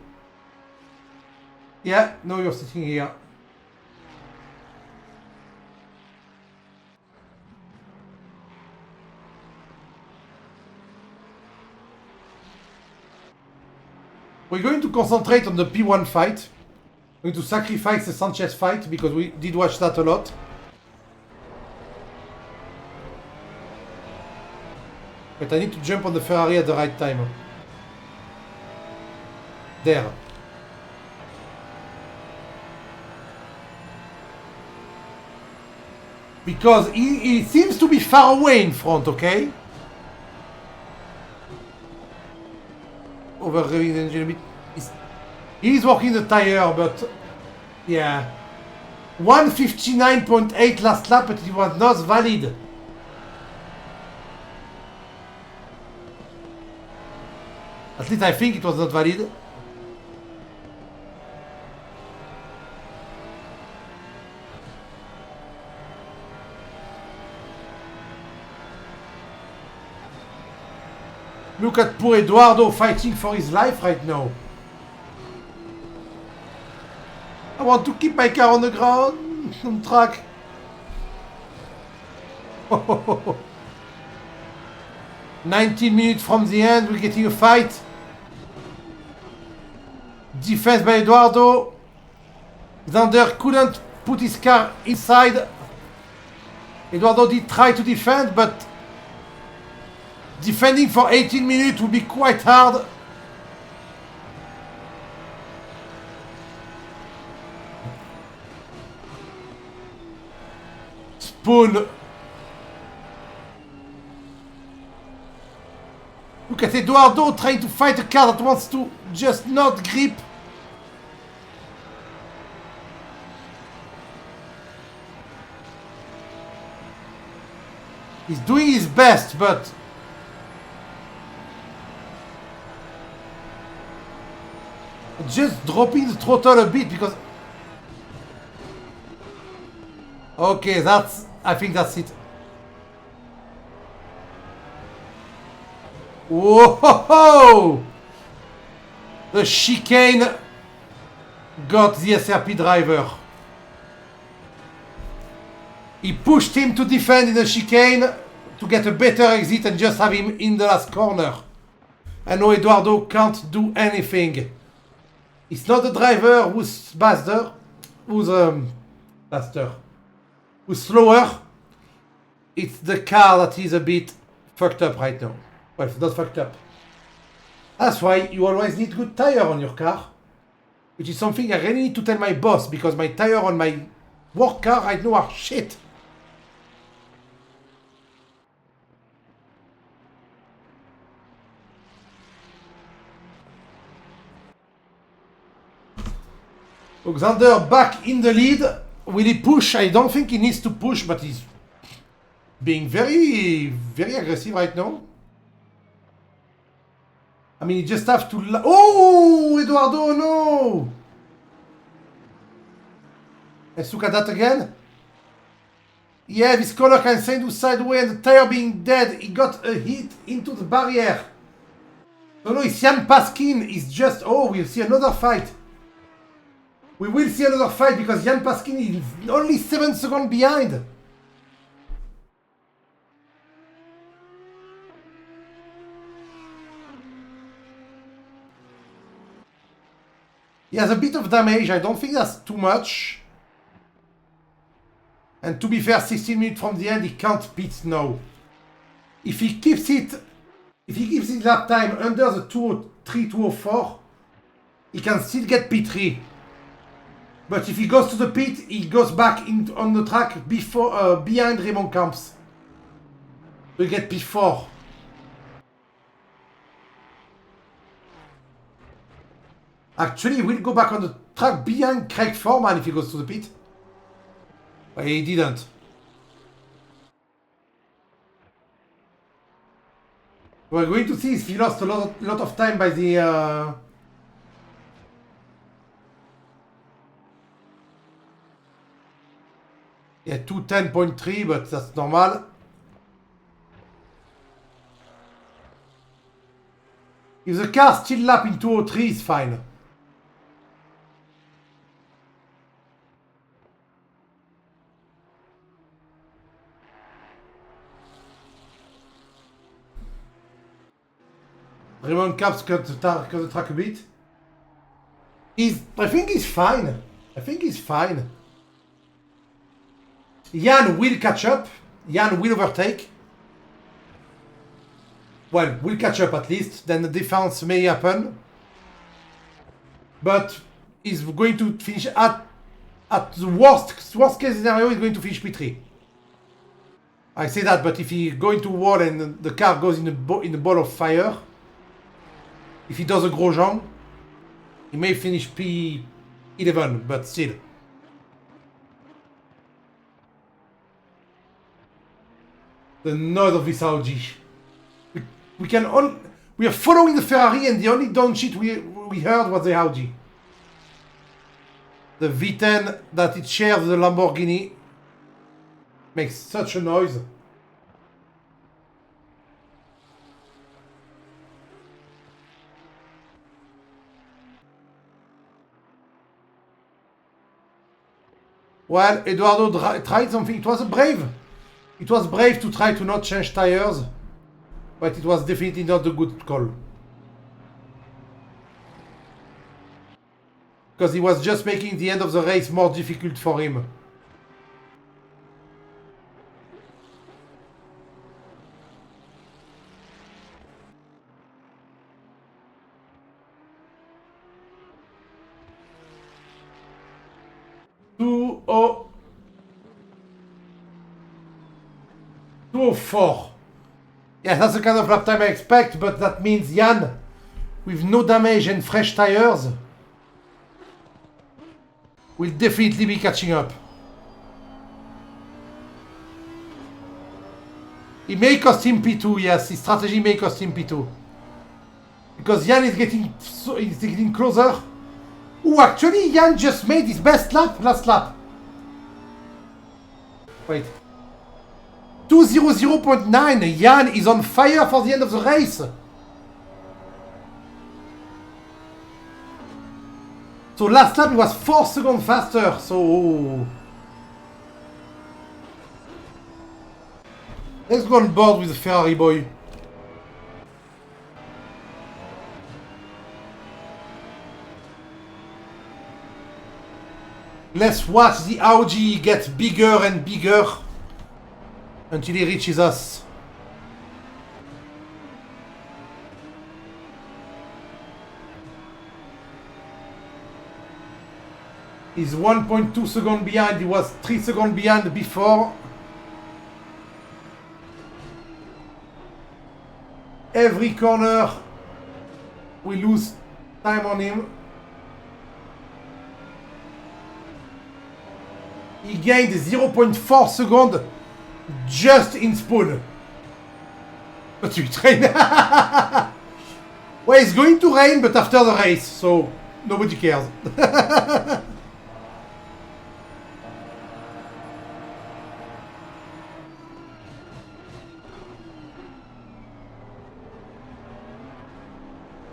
Yeah, no, you're sitting here. We're going to concentrate on the P1 fight. We're going to sacrifice the Sanchez fight because we did watch that a lot. But I need to jump on the Ferrari at the right time. There. Because he seems to be far away in front, okay? Overrevving the engine a bit. He's working the tire, but yeah. 159.8 last lap, but it was not valid. At least I think it was not valid. Look at poor Eduardo fighting for his life right now. I want to keep my car on the ground, on track. 19 minutes from the end, we're getting a fight. Defense by Eduardo. Xander couldn't put his car inside. Eduardo did try to defend, but defending for 18 minutes would be quite hard. Spoon. Look at Eduardo trying to fight a car that wants to just not grip. He's doing his best, but just dropping the throttle a bit because... Okay, I think that's it. Whoa! The chicane got the SRP driver. He pushed him to defend in the chicane to get a better exit and just have him in the last corner. And now Eduardo can't do anything. It's not the driver who's faster, who's slower. It's the car that is a bit fucked up right now. Well, it's not fucked up. That's why you always need good tire on your car. Which is something I really need to tell my boss, because my tire on my work car right now are shit. Xander back in the lead. Will he push? I don't think he needs to push, but he's being very, very aggressive right now. I mean, you just have to... Oh, Eduardo, no! Let's look at that again. Yeah, this color can send you sideways and the tire being dead. He got a hit into the barrier. No, no, it's Jan Paskin. It's just... Oh, we'll see another fight. We will see another fight because Jan Paskin is only 7 seconds behind. He has a bit of damage. I don't think that's too much. And to be fair, 16 minutes from the end, he can't pit now. If he keeps it lap time under the 203, 204, he can still get P3. But if he goes to the pit, he goes back on the track before behind Raymond Camps. We get P4. Actually, he will go back on the track behind Craig Foreman if he goes to the pit. But he didn't. We're going to see if he lost a lot of time by the... Yeah, 210.3, but that's normal. If the car still lap in 203, it's fine. Raymond Caps cut the track a bit. I think he's fine. I think he's fine. Jan will catch up. Jan will overtake. Well, will catch up at least. Then the defense may happen. But he's going to finish at the worst case scenario, he's going to finish P3. I say that, but if he go into wall and the car goes in the ball of fire, if he does a Grosjean, he may finish P11, but still. The nod of this Audi. We are following the Ferrari, and the only down shit we heard was the Audi. The V10 that it shares the Lamborghini makes such a noise. Well, Eduardo tried something. It was brave. It was brave to try to not change tires. But it was definitely not a good call. Because he was just making the end of the race more difficult for him. Two oh 204. Yeah, that's the kind of lap time I expect, but that means Jan, with no damage and fresh tires, will definitely be catching up. It may cost him P2, yes, his strategy may cost him P2. Because Jan is getting closer. Oh, actually, Jan just made his best lap last lap. Wait. 2:00.9. Jan is on fire for the end of the race. So last lap he was 4 seconds faster. So let's go on board with the Ferrari boy. Let's watch the Audi get bigger and bigger until he reaches us. He's 1.2 seconds behind. He was 3 seconds behind before. Every corner we lose time on him. He gained 0.4 seconds just in spoon. But it rain. Well, it's going to rain, but after the race, so nobody cares.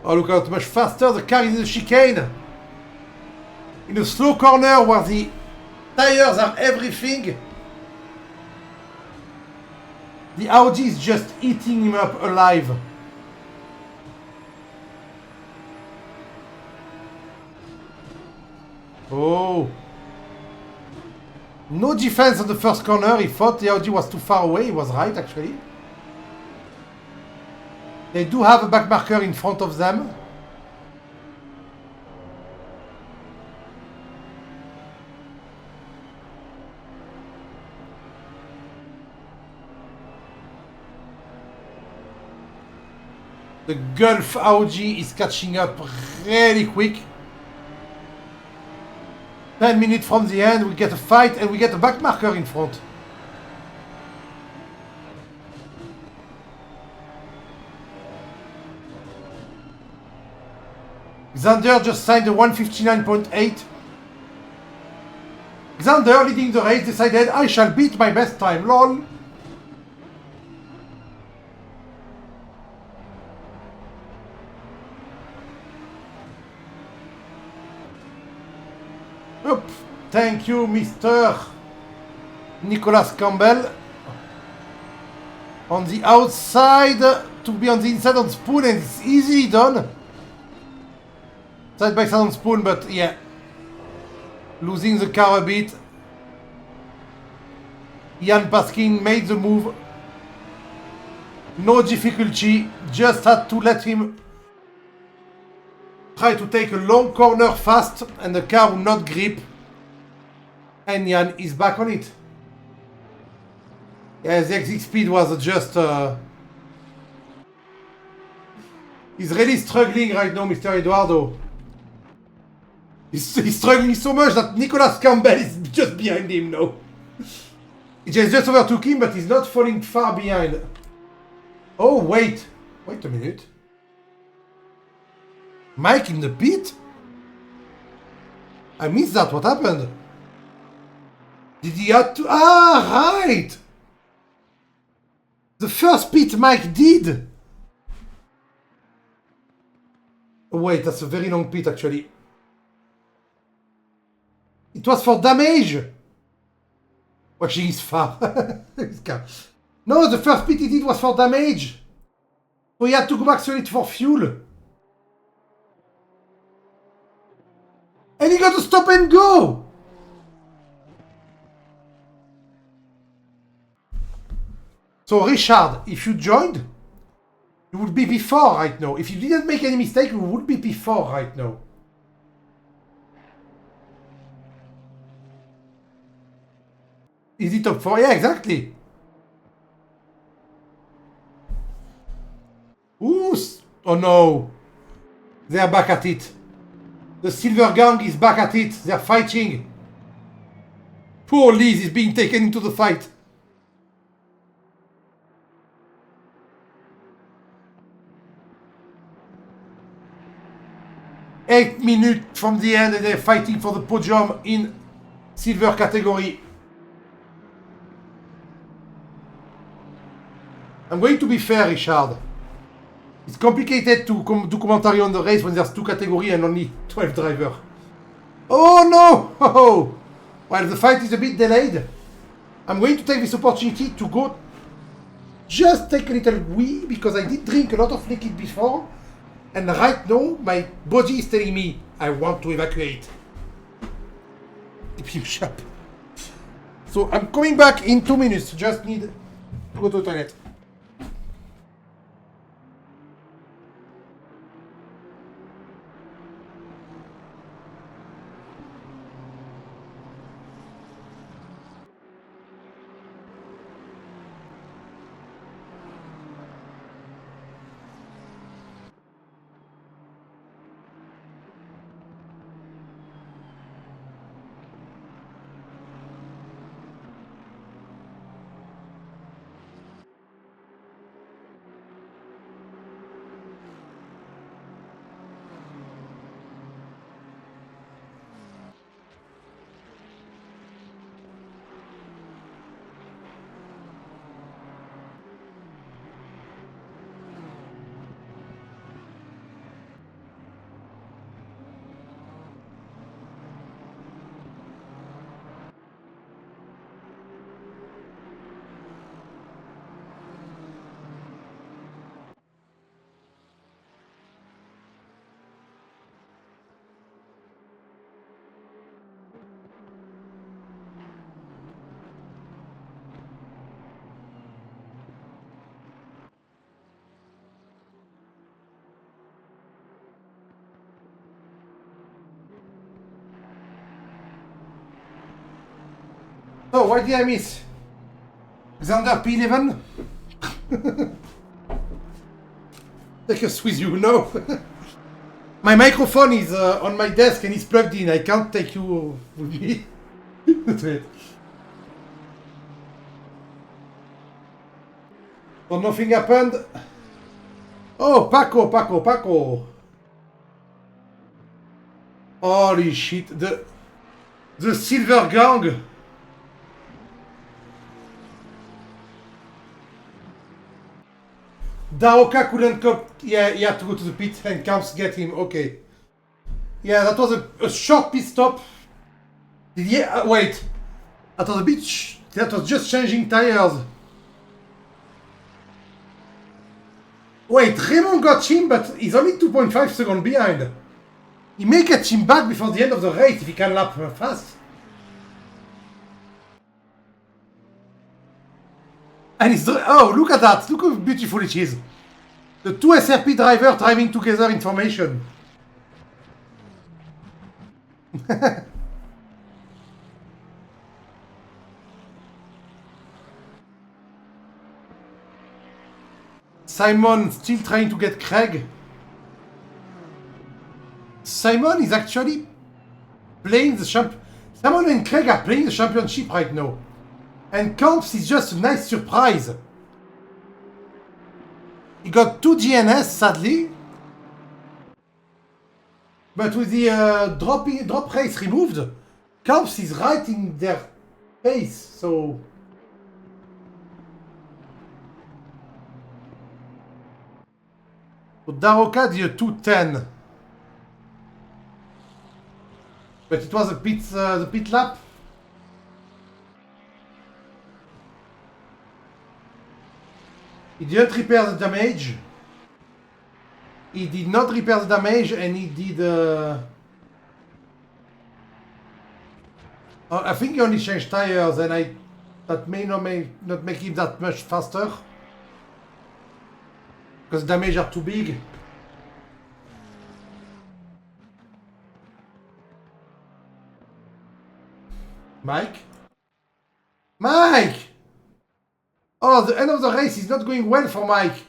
Oh, look how much faster the car is in the chicane. In a slow corner where the tires are everything. The Audi is just eating him up alive. Oh. No defense on the first corner. He thought the Audi was too far away. He was right, actually. They do have a back marker in front of them. The Gulf Audi is catching up really quick. 10 minutes from the end, we get a fight and we get a back marker in front. Xander just signed a 159.8. Xander, leading the race, decided I shall beat my best time, lol. Oop. Thank you, Mr. Nicholas Campbell. On the outside, to be on the inside on spoon, and it's easily done. Side by side on spoon, but yeah. Losing the car a bit. Jan Paskin made the move. No difficulty, just had to let him try to take a long corner fast and the car will not grip. And Jan is back on it. Yeah, the exit speed was just... He's really struggling right now, Mr. Eduardo. He's struggling so much that Nicholas Campbell is just behind him now. He just overtook him, but he's not falling far behind. Oh, wait. Wait a minute. Mike in the pit? I missed that. What happened? Did he have to... Ah, right! The first pit Mike did. Oh, wait, that's a very long pit, actually. It was for damage. Watching is far. No, the first pit he did was for damage. So he had to go back solid for fuel. And he got to stop and go! So Richard, if you joined, you would be P4 right now. If you didn't make any mistake, you would be P4 right now. Is it top 4? Yeah, exactly. Ooh, oh no. They are back at it. The Silver Gang is back at it. They are fighting. Poor Liz is being taken into the fight. Eight minutes from the end and they're fighting for the podium in silver category. I'm going to be fair, Richard. It's complicated to do commentary on the race when there's 2 categories and only 12 drivers. Oh no! Oh. Well, the fight is a bit delayed. I'm going to take this opportunity to go just take a little wee because I did drink a lot of liquid before. And right now, my body is telling me I want to evacuate. So I'm coming back in 2 minutes. Just need to go to the toilet. So, why did I miss? Xander P11? Take us with you, no? My microphone is on my desk and it's plugged in. I can't take you with me. That's it. So nothing happened. Oh, Paco. Holy shit. The Silver Gang. Daoka couldn't come. Yeah, he had to go to the pit and Camps get him. Okay. Yeah, that was a short pit stop. Yeah, wait. That was a bit. That was just changing tires. Wait, Raymond got him, but he's only 2.5 seconds behind. He may get him back before the end of the race if he can lap fast. And it's oh, look at that! Look how beautiful it is. The 2 SRP drivers driving together in formation. Simon still trying to get Craig. Simon is actually playing the Simon and Craig are playing the championship right now. And Camps is just a nice surprise. He got 2 DNS, sadly. But with the drop race removed, Camps is right in their pace, so... So Daroka did a 2:10. But it was a the pit lap. He didn't repair the damage. He did not repair the damage, and he did... I think he only changed tires, and that may not make him that much faster. Because the damage are too big. Mike? Mike! Oh, the end of the race is not going well for Mike.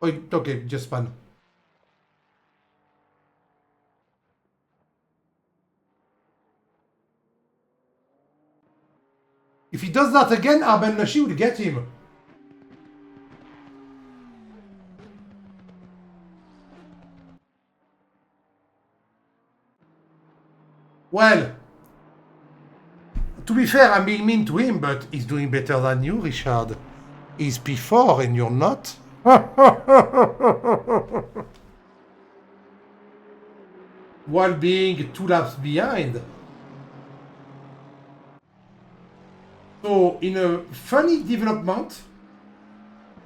Oh, okay, just spun. If he does that again, Arben Nashi will get him. Well, to be fair, I'm being mean to him, but he's doing better than you, Richard. He's P4 and you're not. While being 2 laps behind. So, in a funny development,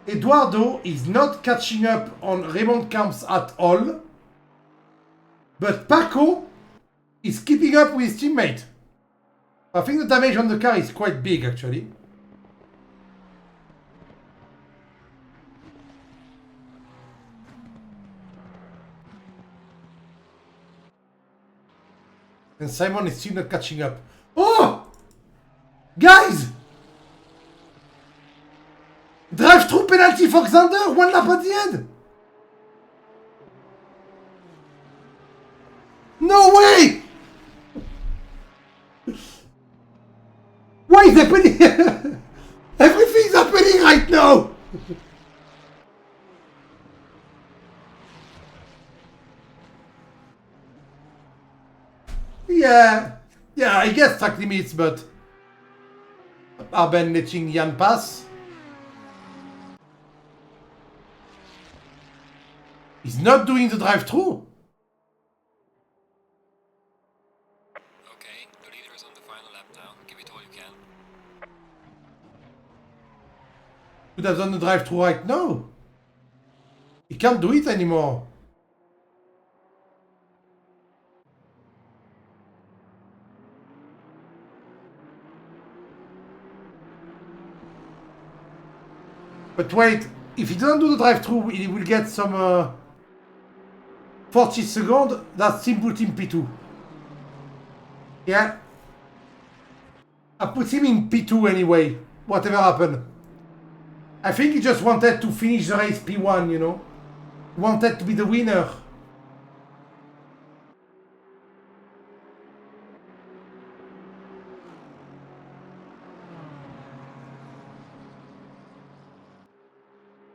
Eduardo is not catching up on Raymond Camps at all, but Paco is keeping up with his teammate. I think the damage on the car is quite big, actually. And Simon is still not catching up. Oh! Guys! Drive-through penalty for Xander, 1 lap at the end! No way! What is happening? Everything's happening right now! Yeah, I guess track limits, but Arben letting Jan pass. He's not doing the drive-through. Okay, the leader is on the final lap now. Give it all you can. Could have done the drive-through right now. He can't do it anymore. But wait, if he doesn't do the drive-through, he will get some 40 seconds. That's simple team P2. Yeah. I put him in P2 anyway, whatever happened. I think he just wanted to finish the race P1, you know. He wanted to be the winner.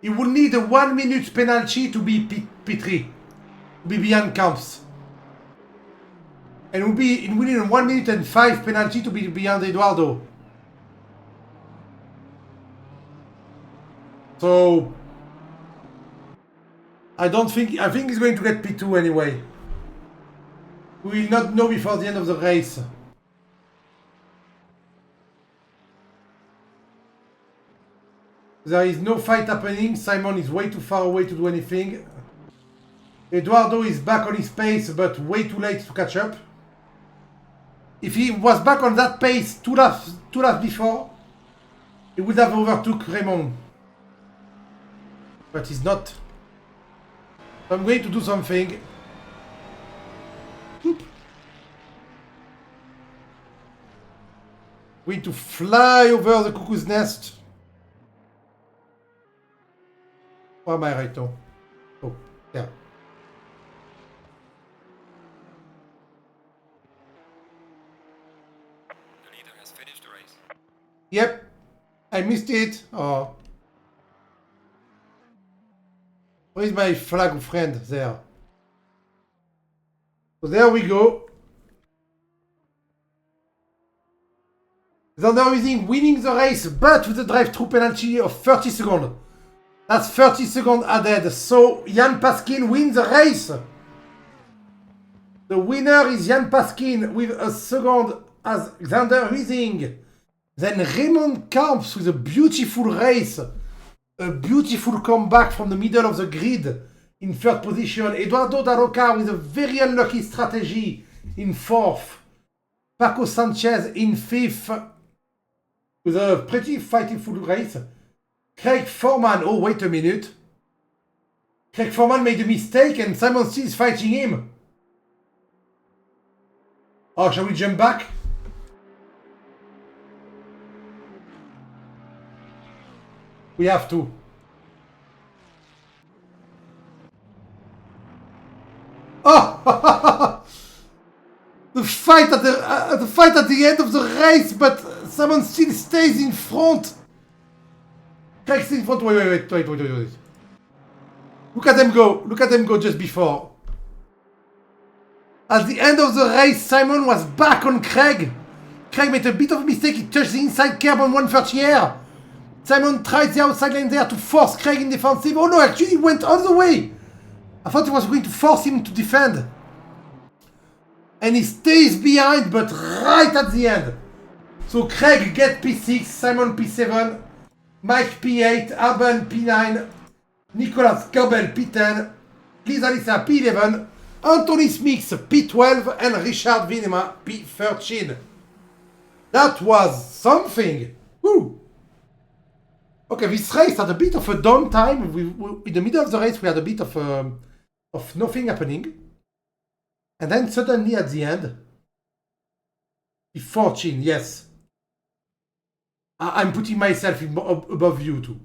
He would need a 1 minute penalty to be P3, to be behind Camps. And we need a 1 minute and 5 penalty to be behind Eduardo. So I think he's going to get P2 anyway. We will not know before the end of the race. There is no fight happening. Simon is way too far away to do anything. Eduardo is back on his pace, but way too late to catch up. If he was back on that pace two laps before, he would have overtook Raymond. But he's not. So I'm going to do something. Oop. Going to fly over the cuckoo's nest. Where am I right now? Oh, yeah. The leader has finished the race. Yep. I missed it. Oh. Where is my flag friend? There. So there we go. Xander Using winning the race, but with a drive-through penalty of 30 seconds. That's 30 seconds added. So Jan Paskin wins the race. The winner is Jan Paskin with a second as Xander Using. Then Raymond Camps with a beautiful race. A beautiful comeback from the middle of the grid in third position. Eduardo Daroca with a very unlucky strategy in fourth. Paco Sanchez in fifth with a pretty fighting race. Craig Foreman, oh wait a minute. Craig Foreman made a mistake and Simon Steele is fighting him. Oh, shall we jump back? We have to. Oh! The fight at the end of the race, but Simon Steele stays in front. Craig's in front. Wait. Look at them go. Look at them go just before. At the end of the race, Simon was back on Craig. Craig made a bit of a mistake. He touched the inside curb on 130 air. Simon tried the outside line there to force Craig in defensive. Oh no, actually he went all the way. I thought he was going to force him to defend. And he stays behind, but right at the end. So Craig gets P6, Simon P7, Mike P8, Arben P9, Nicolas Gobel P10, Lisa Lisa P11, Anthony Smith P12, and Richard Vinema P13. That was something. Woo! Okay, this race had a bit of a downtime. In the middle of the race, we had a bit of nothing happening. And then suddenly at the end, P14, yes. I'm putting myself above you too.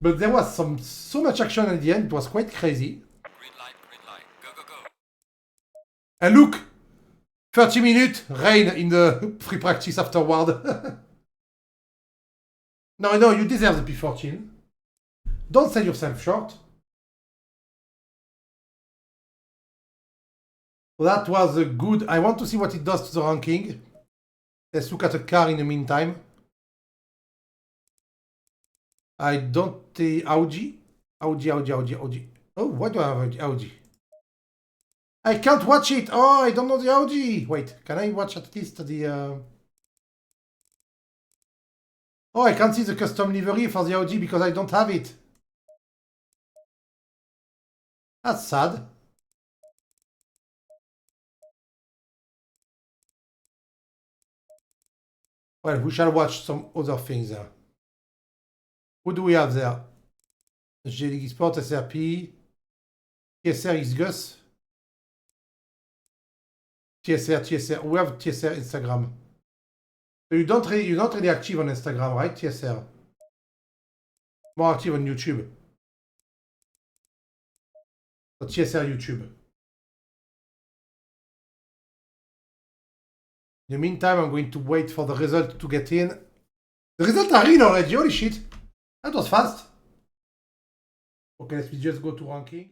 But there was so much action at the end, it was quite crazy. Green light, go. And look, 30 minutes, rain in the free practice afterward. No, you deserve the P14. Don't sell yourself short. That was a good... I want to see what it does to the ranking. Let's look at the car in the meantime. I don't... Audi. Oh, why do I have Audi? I can't watch it. Oh, I don't know the Audi. Wait, can I watch at least the... Oh, I can't see the custom livery for the Audi because I don't have it. That's sad. Well, we shall watch some other things there. Who do we have there? G League Sport, SRP, TSR is Gus. TSR. We have TSR Instagram. So you're not really active on Instagram, right? TSR. More active on YouTube. So TSR YouTube. In the meantime, I'm going to wait for the result to get in. The results are in already, holy shit. That was fast. Okay, let's just go to ranking.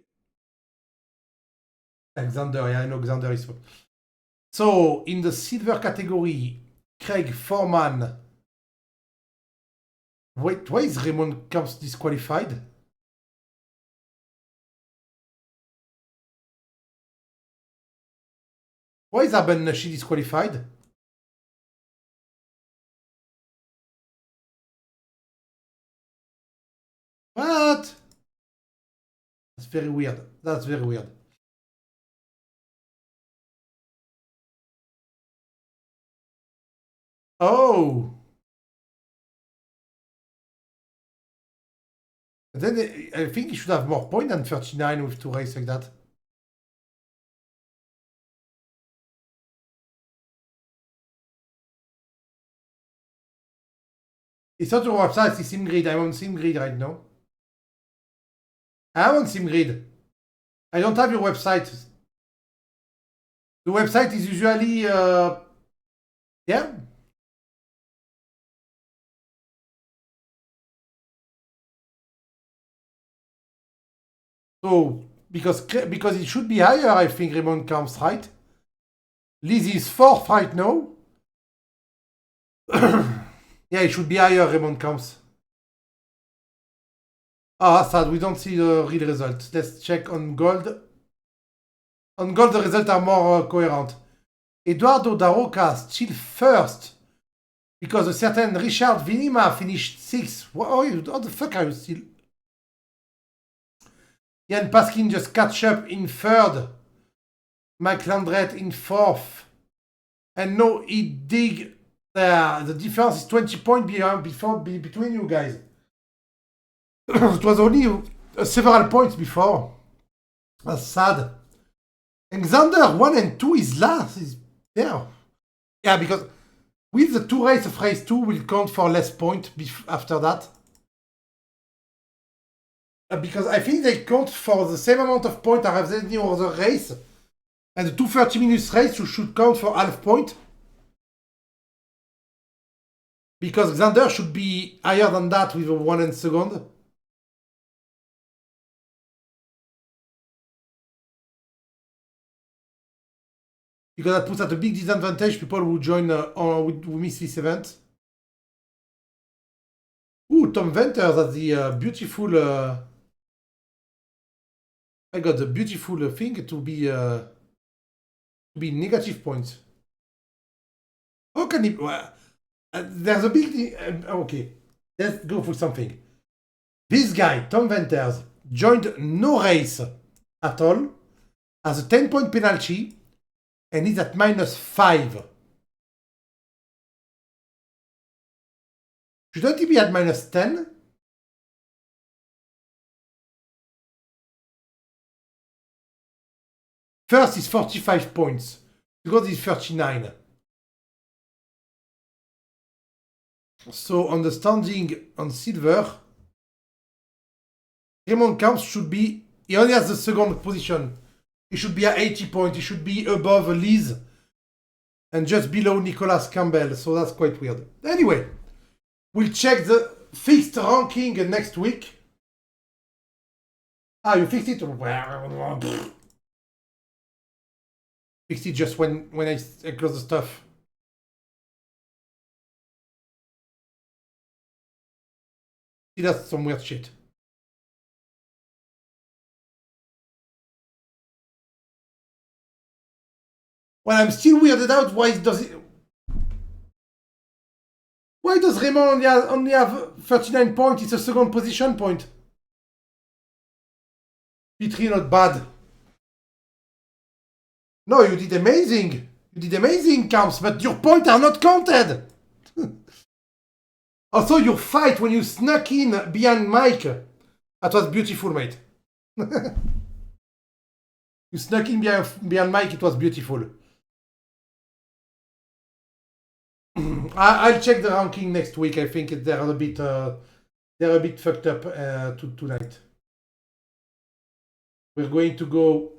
Alexander, yeah, I know Alexander is... So, in the silver category, Craig Foreman. Wait, why is Raymond Camps disqualified? Why is Arben Nashi disqualified? What? That's very weird. That's very weird. Oh! And then I think he should have more points than 39 with 2 races like that. It's not your website, it's SimGrid. I'm on SimGrid right now. I'm on SimGrid. I don't have your website. The website is usually... yeah? So, because it should be higher, I think, Raymond Camps, right? Lizzie is 4th right now. Yeah, it should be higher, Raymond Camps. Ah, sad, we don't see the real result. Let's check on gold. On gold, the results are more coherent. Eduardo Daroca still first Because a certain Richard Vinima finished 6th. How the fuck are you still? Ian Paskin just catch up in 3rd. Mike Landret in 4th. And no, he dig there. The difference is 20 points between you guys. It was only several points before. That's sad. And Xander 1 and 2 is last. Is there. Yeah, because with the 2 race of race 2 will count for less points after that. Because I think they count for the same amount of points as any other race. And the 230 minutes race you should count for half point. Because Xander should be higher than that with a 1 and second. Because that puts at a big disadvantage people who join who miss this event. Ooh, Tom Venter, that's the beautiful. I got the beautiful thing to be negative points. How can it? There's a big. Okay, let's go for something. This guy, Tom Venters, joined no race at all, has a 10-point penalty, and he's at -5. Shouldn't he be at -10? First is 45 points. Second is 39. So on the standing on silver, Raymond Camps should be, he only has the second position. He should be at 80 points. He should be above Liz and just below Nicholas Campbell. So that's quite weird. Anyway, we'll check the fixed ranking next week. Ah, you fixed it? Fixed it just when I close the stuff. See, that's some weird shit. Well, I'm still weirded out. Why does Raymond only have 39 points? It's a second position point. P3 not bad. No, you did amazing. You did amazing, Camps, but your points are not counted. Also, your fight when you snuck in behind Mike. That was beautiful, mate. You snuck in behind Mike, it was beautiful. I'll check the ranking next week. I think they're a bit fucked up tonight. We're going to go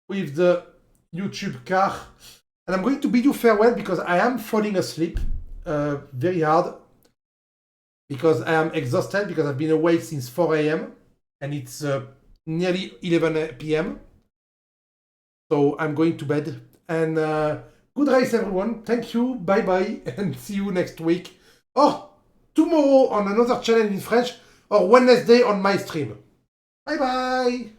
with the YouTube car, and I'm going to bid you farewell because I am falling asleep very hard because I am exhausted because I've been awake since 4 a.m. and it's nearly 11 p.m. So I'm going to bed. And good race, everyone. Thank you. Bye-bye. And see you next week. Or tomorrow on another channel in French. Or Wednesday on my stream. Bye-bye.